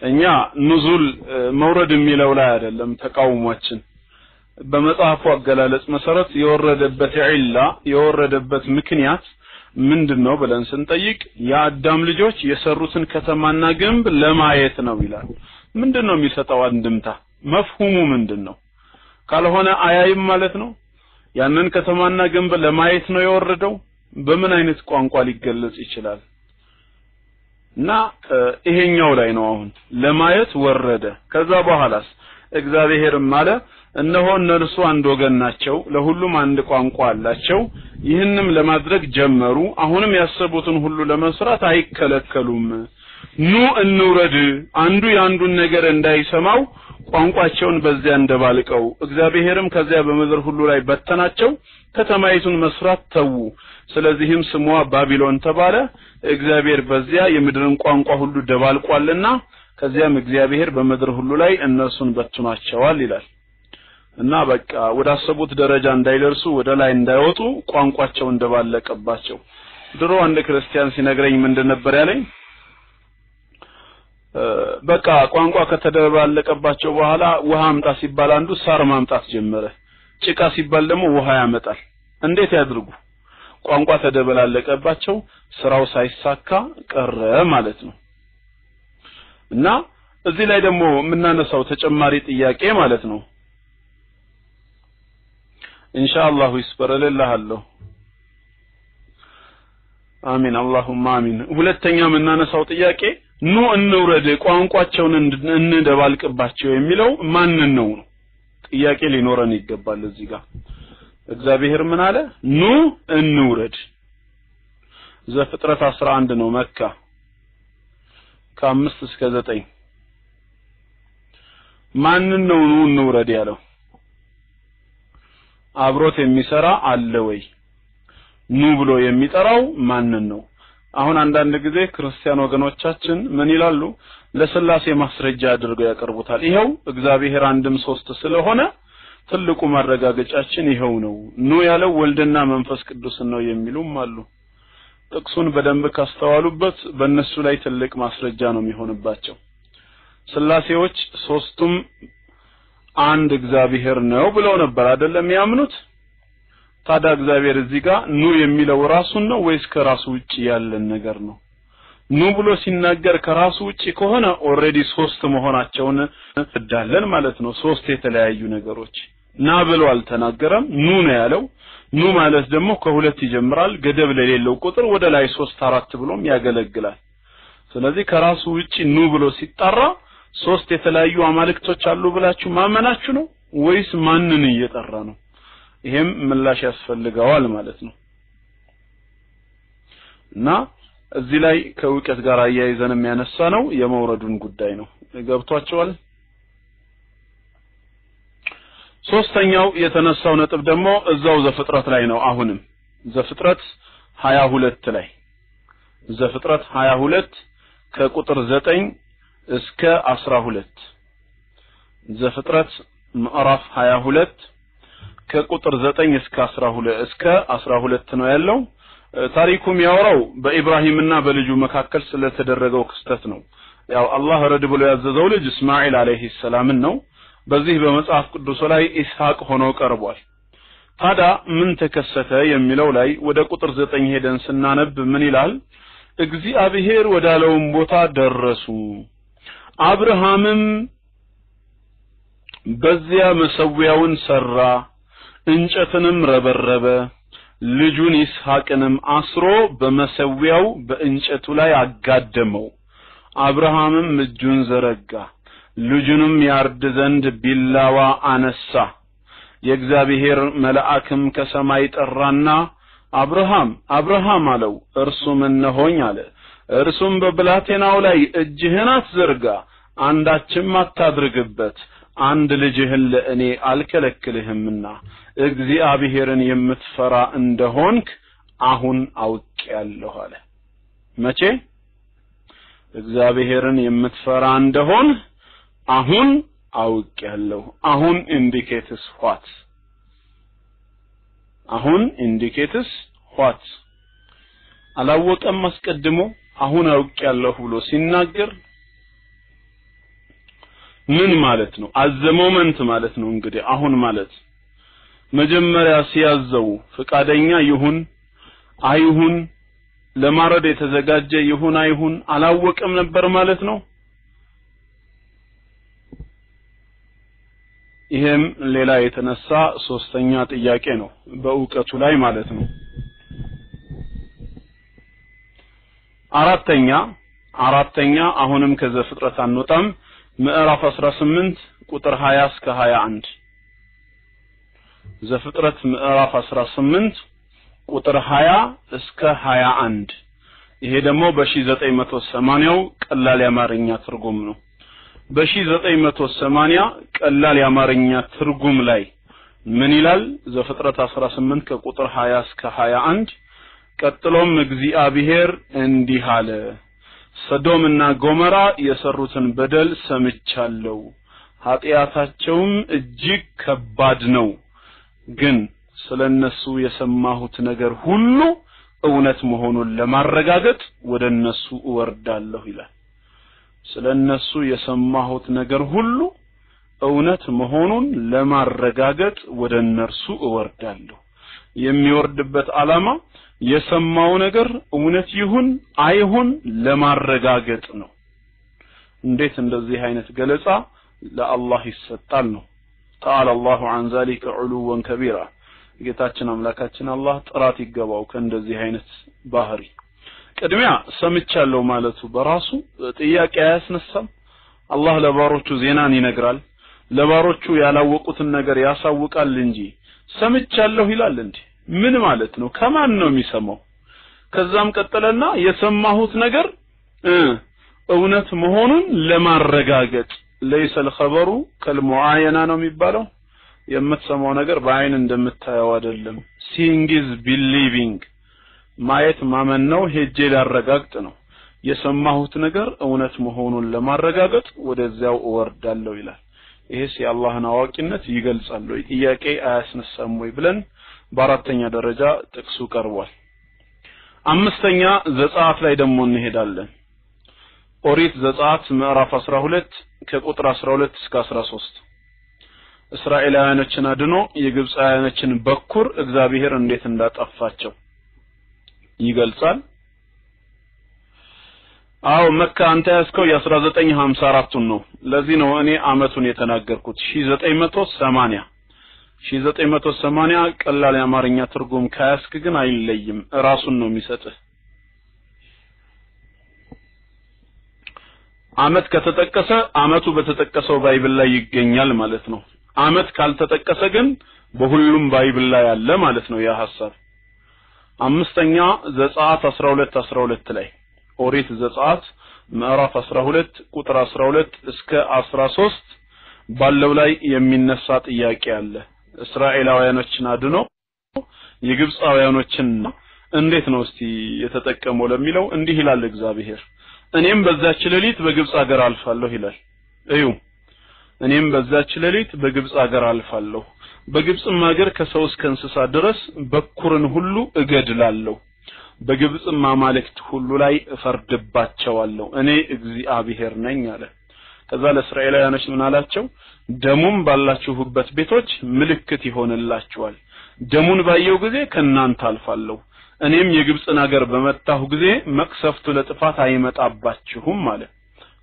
እኛ ኑዙል መውረድ የሚለው ላይ አይደለም ተቃውሟችን በመጽሐፉ አገላለጽ መሰረት የወረደበት ዒላ የወረደበት ምክንያት ምንድነው ብለን ስንጠይቅ የአዳም ልጆች የሰሩትን ከተማና ግንብ ለማየት ነው ይላል ምንድነው የሚሰጠው አንድምታ መፍሁሙ ምንድነው ካልሆነ አያይም ማለት ነው ያንን ከተማና ግንብ ለማየት ነው የወረደው በምን አይነት ቋንቋ ሊገለጽ ይችላል እና ይሄኛው ላይ ነው አሁን ለማየት ወረደ ከዛ በኋላስ እግዚአብሔርም ማለት እነሆ እነርሱ አንድ ወገን ናቸው ለሁሉም አንድ ቋንቋ አላቸው ይህንም ለማድረግ ጀመሩ አሁንም ያሰቡትን ሁሉ ለመስራት አይከለከሉም ኑ እንውረድ አንዱ ያንዱን ነገር እንዳይሰማው ቋንቋቸውን በዚያ እንደባልቀው እግዚአብሔርም ከዚያ በመድር ሁሉ ላይ በተናቸው ከተማይቱን መስራት ተዉ ስለዚህም ስሟ ባቢሎን ተባለ እግዚአብሔር በዚያ የምድርን ቋንቋ ሁሉ ደባልቋልና ከዚያም እግዚአብሔር በመድር ሁሉ ላይ እነሱን በትኗቸዋል ይላል እና በቃ ወዳሰቡት ደረጃ እንዳይደርሱ ወደ ላይ እንዳይወጡ ቋንቋቸው እንደባለቀባቸው ድሮ አንድ ክርስቲያን ሲነግረኝ ምንድን ነበር ያለኝ በቃ ቋንቋ ከተደባለቀባቸው በኋላ ውሃ አምጣ ሲባል አንዱ ሳር ማምጣት ጀመረ ጭቃ ሲባል ደግሞ ውሃ ያመጣል እንዴት ያድርጉ ቋንቋ ተደበላለቀባቸው ስራው ሳይሳካ ቀረ ማለት ነው እና እዚህ ላይ ደግሞ ምናነሳው ተጨማሪ ጥያቄ ማለት ነው ኢንሻአላህ ይስበረልላህ አሚን اللهم አሚን ሁለተኛ ምናነሳው ጥያቄ ኑ እንውረድ ቋንቋቸውን እንደባልቅባቸው የሚለው ማንን ነው ጥያቄ ሊኖረን ይገባል እዚህ ጋር እግዚአብሔር ምን አለ ኑ እንውረድ ዘፍጥረት 11 ነው መካ ከ5 እስከ 9 ማንን ነው ኑ እንውረድ ያለው አብሮት የሚሰራ አለ ወይ ኑ ብሎ የሚጠራው ማንን ነው አሁን አንዳንድ ጊዜ ክርስቲያን ወገኖቻችን ምን ይላሉ ለስላሴ ማስረጃ አድርገው ያቀርቡታል ይሄው እግዚአብሔር አንድም ሶስት ስለሆነ ትልቁ ማረጋገጫችን ይሄው ነው ኑ ያለው ወልድና መንፈስ ቅዱስ ነው የሚሉም አሉ ጥቅሱን በደንብ ካስተዋሉበት በእነሱ ላይ ትልቅ ማስረጃ ነው የሚሆንባቸው ስላሴዎች ሶስቱም አንድ እግዚአብሔር ነው ብለው ነበር አይደለም ያምኑት ታዲያ እግዚአብሔር እዚህ ጋር ኑ የሚለው ራሱን ነው ወይስ ከራሱ ውጪ ያለን ነገር ነው ኑ ብሎ ሲናገር ከራሱ ውጪ ከሆነ ኦሬዲ ሶስት መሆናቸውን እዳለን ማለት ነው ሶስት የተለያዩ ነገሮች ና ብሎ አልተናገረም ኑ ነው ያለው ኑ ማለት ደግሞ ከሁለት ይጀምራል ገደብ ለሌለው ቁጥር ወደ ላይ 3 4 ብሎም ያገለግላል ስለዚህ ከራሱ ውጪ ኑ ብሎ ሲጣራ ሶስት የተለያዩ አማልክቶች አሉ ብላችሁ ማመናችሁ ነው ወይስ ማንን እየጠራ ነው ይሄም ምላሽ ያስፈልጋዋል ማለት ነው እና እዚህ ላይ ከውቀት ጋር አያይዘን የሚያነሳ ነው የመውረዱን ጉዳይ ነው ገብቷቸዋል ሶስተኛው የተነሳው ነጥብ ደግሞ እዛው ዘፍጥረት ላይ ነው አሁንም ዘፍጥረት 22 ላይ ዘፍጥረት 22 ከቁጥር 9 እስከ 12 ዘፍጥረት ምዕራፍ 22 ከቁጥር 9 እስከ 12 ነው ያለው ታሪኩም ያወራው በኢብራሂምና በልጁ መካከል ስለተደረገው ክስተት ነው ያው አላህ ረድ ብሎ ያዘዘው ልጅ እስማኤል አለይሂ ሰላም ነው በዚህ በመጽሐፍ ቅዱስ ላይ ኢስሐቅ ሆኖ ቀርቧል ታዲያ ምን ተከሰተ የሚለው ላይ ወደ ቁጥር 9 ሄደን ስናነብ ምን ይላል እግዚአብሔር ወዳለውም ቦታ ደረሱ አብርሃምም በዚያ መሰዊያውን ሰራ እንጨትንም ረበረበ ልጁን ኢስሐቅንም አስሮ በመሰዊያው በእንጨቱ ላይ አጋደመው አብርሃምም እጁን ዘረጋ ልጁንም ያርድ ዘንድ ቢላዋ አነሳ የእግዚአብሔር መልአክም ከሰማይ ጠራና አብርሃም አብርሃም አለው እርሱም እነሆኝ አለ እርሱም በብላቴናው ላይ እጅህን አትዘርጋ አንዳችም አታድርግበት አንድ ልጅህን ለእኔ አልከለክልህምና እግዚአብሔርን የምትፈራ እንደሆንክ አሁን አውቄያለሁ አለ መቼ እግዚአብሔርን የምትፈራ እንደሆን አሁን አውቄያለሁ አሁን ኢንዲኬትስ what አሁን ኢንዲኬትስ what አላወቀም አስቀድሞ አሁን አውቄያለሁ ብሎ ሲናገር ምን ማለት ነው at the moment ማለት ነው እንግዲህ አሁን ማለት መጀመሪያ ሲያዘው ፍቃደኛ ይሁን አይሁን ለማረድ የተዘጋጀ ይሁን አይሁን አላወቀም ነበር ማለት ነው ይሄም ሌላ የተነሳ ሶስተኛ ጥያቄ ነው በእውቀቱ ላይ ማለት ነው አራተኛ አሁንም ከዘፍጥረት አንወጣም ምዕራፍ 18 ቁጥር 20 እስከ 21 ዘፍጥረት ምዕራፍ 18 ቁጥር 20 እስከ 21 ይሄ ደግሞ በ1980 ቀላል የአማርኛ ትርጉም ነው በ1980 ቀላል የአማርኛ ትርጉም ላይ ምን ይላል ዘፍጥረት 18 ከቁጥር 20 እስከ 21 ቀጥሎም እግዚአብሔር እንዲህ አለ ሰዶምና ጎሞራ የሰሩትን በደል ሰምቻለሁ ኃጢያታቸውም እጅግ ከባድ ነው ግን ስለነሱ የሰማሁት ነገር ሁሉ እውነት መሆኑን ለማረጋገጥ ወደነሱ እወርዳለሁ ይላል ስለነሱ የሰማሁት ነገር ሁሉ እውነት መሆኑን ለማረጋገጥ ወደነርሱ እወርዳለሁ የሚወርድበት ዓላማ የሰማው ነገር እውነት ይሁን አይሁን ለማረጋገጥ ነው እንዴት እንደዚህ አይነት ገለጻ ለአላህ ይሰጣል ነው تعالى الله عن ذلك علوا كبيرا ጌታችን አምላካችን አላህ ጥራት ይገባው ከእንደዚህ አይነት ባህሪ ቅድሚያ ሰምቻለሁ ማለቱ በራሱ ጥያቄ አያስነሳም አላህ ለባሮቹ ዜናን ይነግራል ለባሮቹ ያላወቁትን ነገር ያሳውቃል እንጂ ሰምቻለሁ ይላል እንዴ ምን ማለት ነው ከማን ነው የሚሰማው ከዛም ቀጠለና የሰማሁት ነገር እውነት መሆኑን ለማረጋገጥ ليس الخبر كالمعاينه ነው የሚባለው የምትሰማው ነገር በአይን እንደምታየው አይደለም seeing is believing ማየት ማመን ነው ሄጄ ላረጋግጥ ነው የሰማሁት ነገር እውነት መሆኑን ለማረጋገጥ ወደዚያው እወርዳለሁ ይላል ይሄስ የአላህን አዋቂነት ይገልጻል ወይ ጥያቄ አያስነሳም ወይ ብለን በአራተኛ ደረጃ ጥቅሱ ቀርቧል አምስተኛ ዘጸአት ላይ ደግሞ እንሄዳለን ኦሪት ዘጸአት ምዕራፍ 12 ከቁጥር 12 እስከ 13 እስራኤላውያኖችን አድኖ የግብጻውያኖችን በኩር እግዚአብሔር እንዴት እንዳጠፋቸው ይገልጻል አው መካ አንተ ያስከው የ1954 ነው ለዚህ ነው እኔ አመቱን የተናገርኩት 1980 ቀላል የአማርኛ ትርጉም ካያስክ ግን አይለይም ራሱን ነው የሚሰጥህ አመት ከተጠቀሰ አመቱ በተጠቀሰው ባይብል ላይ ይገኛል ማለት ነው አመት ካልተጠቀሰ ግን በሁሉም ባይብል ላይ ያለ ማለት ነው ያ ሐሳብ አምስተኛ ዘጸአት 12 ላይ ኦሪት ዘጸአት ምዕራፍ 12 ቁጥር 12 እስከ 13 ባለው ላይ የሚነሳ ጥያቄ አለ እስራኤላውያኖችን አድኖ የግብጻውያኖችን እንዴት ነው እስቲ የተጠቀመው ለሚለው እንዲህ ይላል እግዚአብሔር እኔም በዛች ሌሊት በግብጽ ሀገር አልፋለሁ ይላል እዩ እኔም በዛች ሌሊት በግብጽ ሀገር አልፋለሁ በግብጽም ሀገር ከሰው እስከ እንስሳ ድረስ በኩርን ሁሉ እገድላለሁ በግብጽ ማማልክት ሁሉ ላይ እፈርድባቸዋለሁ እኔ እግዚአብሔር ነኝ አለ ከዛ ለእስራኤላውያኖች ምን አላቸው ደሙን ባላችሁበት ቤቶች ምልክት ይሆንላችኋል ደሙን ባየው ጊዜ ከናንተ አልፋለሁ እኔም የግብጽን ሀገር በመታሁ ጊዜ መቅሰፍቱ ለጥፋት አይመጣባችሁም ማለት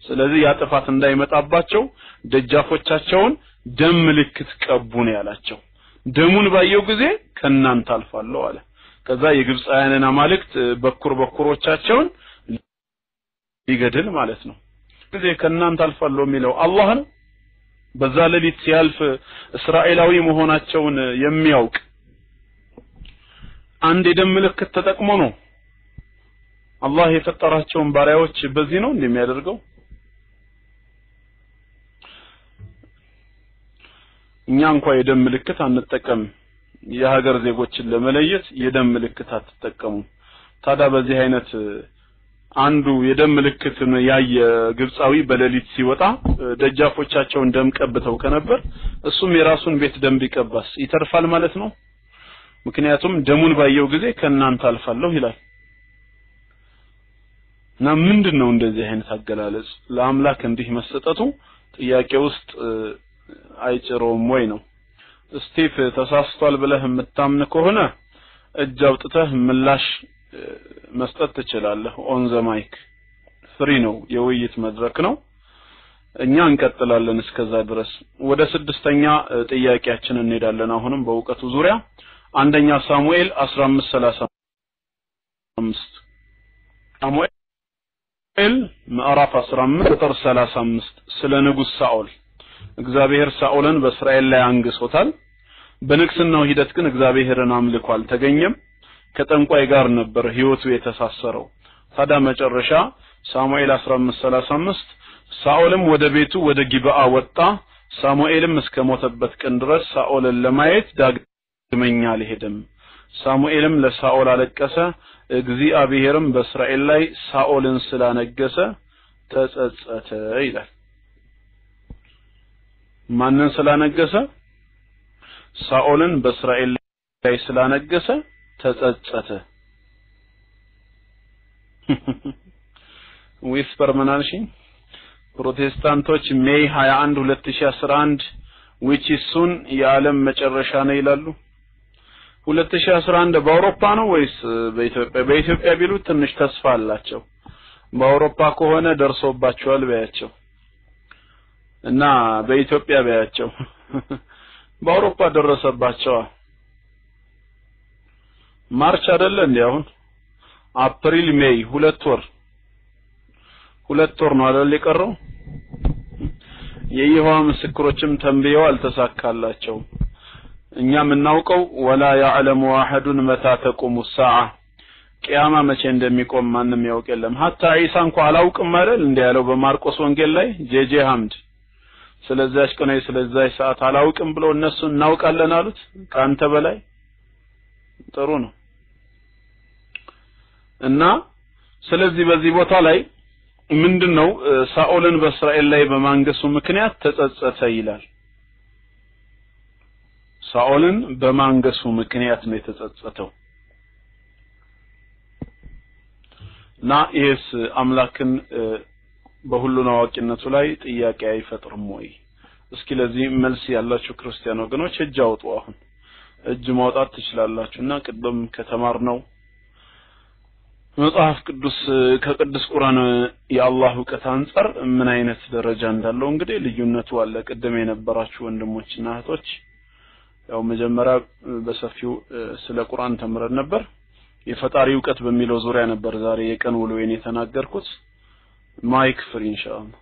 ስለዚህ ያ ጥፋት እንዳይመጣባቸው ደጃፎቻቸውን ደም ምልክት ቀቡ ነው ያላቸው ደሙን ባየው ጊዜ ከናንተ አልፋለሁ አለ ከዛ የግብጻውያንን አማልክት በኩሮቻቸውን ሊገድል ማለት ነው ጊዜ ከናንተ አልፋለሁ የሚለው አላህ ነው በዛ ሌሊት ሲያልፍ እስራኤላዊ መሆናቸውን የሚያውቅ አንድ የደም ምልክት ተጠቅሞ ነው አላህ የፈጠራቸውን ባሪያዎች በዚህ ነው እንደሚያደርገው እኛ እንኳን የደም ምልክት አንጠቀም የሀገር ዜጎችን ለመለየት የደም ምልክት አትጠቀሙ ታዲያ በዚህ አይነት አንዱ የደም ምልክት ያየ ግብጻዊ በሌሊት ሲወጣ ደጃፎቻቸውን ደም ቀብተው ከነበር እሱም የራሱን ቤት ደም ቢቀባስ ይተርፋል ማለት ነው ምክንያቱም ደሙን ባየው ጊዜ ከናንተ አልፋለሁ ይላል እና ምንድነው እንደዚህ አይነት አገላለጽ ለአምላክ እንዲህ መሰጠቱ ጥያቄ ውስጥ አይጭሮም ወይ ነው ስቲፍ ተሳስቷል ብለህ የምታምን ከሆነ እጅ አውጥተህ ምላሽ መስጠት ትችላለህ ኦን ዘ ማይክ ፍሪ ነው የውይይት መድረክ ነው እኛ እንቀጥላለን እስከዛ ድረስ ወደ ስድስተኛ ጥያቄያችን እንሄዳለን አሁንም በእውቀቱ ዙሪያ አንደኛ ሳሙኤል 15:35 ሳሙኤል ምዕራፍ 15 ቁጥር 35 ስለ ንጉስ ሳኦል እግዚአብሔር ሳኦልን በእስራኤል ላይ አንግሶታል በንግስናው ሂደት ግን እግዚአብሔርን አምልኮ አልተገኘም ከጠንቋይ ጋር ነበር ህይወቱ የተሳሰረው ታዲያ መጨረሻ ሳሙኤል 15:35 ሳኦልም ወደ ቤቱ ወደ ጊብዓ ወጣ ሳሙኤልም እስከ ሞተበት ቀን ድረስ ሳኦልን ለማየት ዳግመኛ አልሄደም ሳሙኤልም ለሳኦል አለቀሰ እግዚአብሔርም በእስራኤል ላይ ሳኦልን ስላነገሰ ተጸጸተ ይላል ማንን ስላነገሰ ሳኦልን በእስራኤል ላይ ስላነገሰ ተጸጸተ ዊስፐር ምናልሽ ፕሮቴስታንቶች ሜይ 21 2011 which is soon የዓለም መጨረሻ ነው ይላሉ 2011 በአውሮፓ ነው ወይስ በኢትዮጵያ ቢሉ ትንሽ ተስፋ አላቸው በአውሮፓ ከሆነ ደርሶባቸዋል በያቸው እና በኢትዮጵያ በያቸው በአውሮፓ ደረሰባቸው ማርች አይደለ እንዴ አሁን አፕሪል ሜይ ሁለት ወር ነው አይደል የቀረው የይሖዋ ምስክሮችም ተንብየው አልተሳካላቸው እኛ ምናውቀው ወላ ያዕለሙ አሐዱን መታ ተቁሙ الساعه ቂያማ መቼ እንደሚቆም ማንንም ያውቅ የለም hatta ኢሳ እንኳን አላውቅም አይደል እንደ ያለው በማርቆስ ወንጌል ላይ ጄጄ ሐምድ ስለዛች ቀን ስለዛች ሰዓት አላውቅም ብሎ እነሱ እናውቃለን አሉት ካንተ በላይ ጥሩ ነው እና ስለዚህ በዚህ ቦታ ላይ ምንድነው ሳኦልን በእስራኤል ላይ በማንገሱ ምክንያት ተጸጸተ ይላል ሳኦልን በማንገሱ ምክንያት ነው የተጸጸተው እና ኢየስ አምላክን በሁሉ አዋቂነቱ ላይ ጥያቄ አይፈጥርም ወይ እስኪ ለዚህ መልስ ያላችሁ ክርስቲያን ወገኖች እጅ አውጡ አሁን እጅ ማውጣት ትችላላችሁና ቅድም ከተማርነው መጽሐፍ ቅዱስ ከቅዱስ ቁርአን የአላህ ዕውቀት አንፃር ምን አይነት ደረጃ እንዳለው እንግዲህ ልዩነቱ አለ ቅድም የነበራችሁ ወንድሞችና እህቶች ያው መጀመሪያ በሰፊው ስለ ቁርአን ተምረን ነበር የፈጣሪ ዕውቀት በሚለው ዙሪያ ነበር ዛሬ የቀን ውሎዬን የተናገርኩት ማይክ ፍሪ ኢንሻአላህ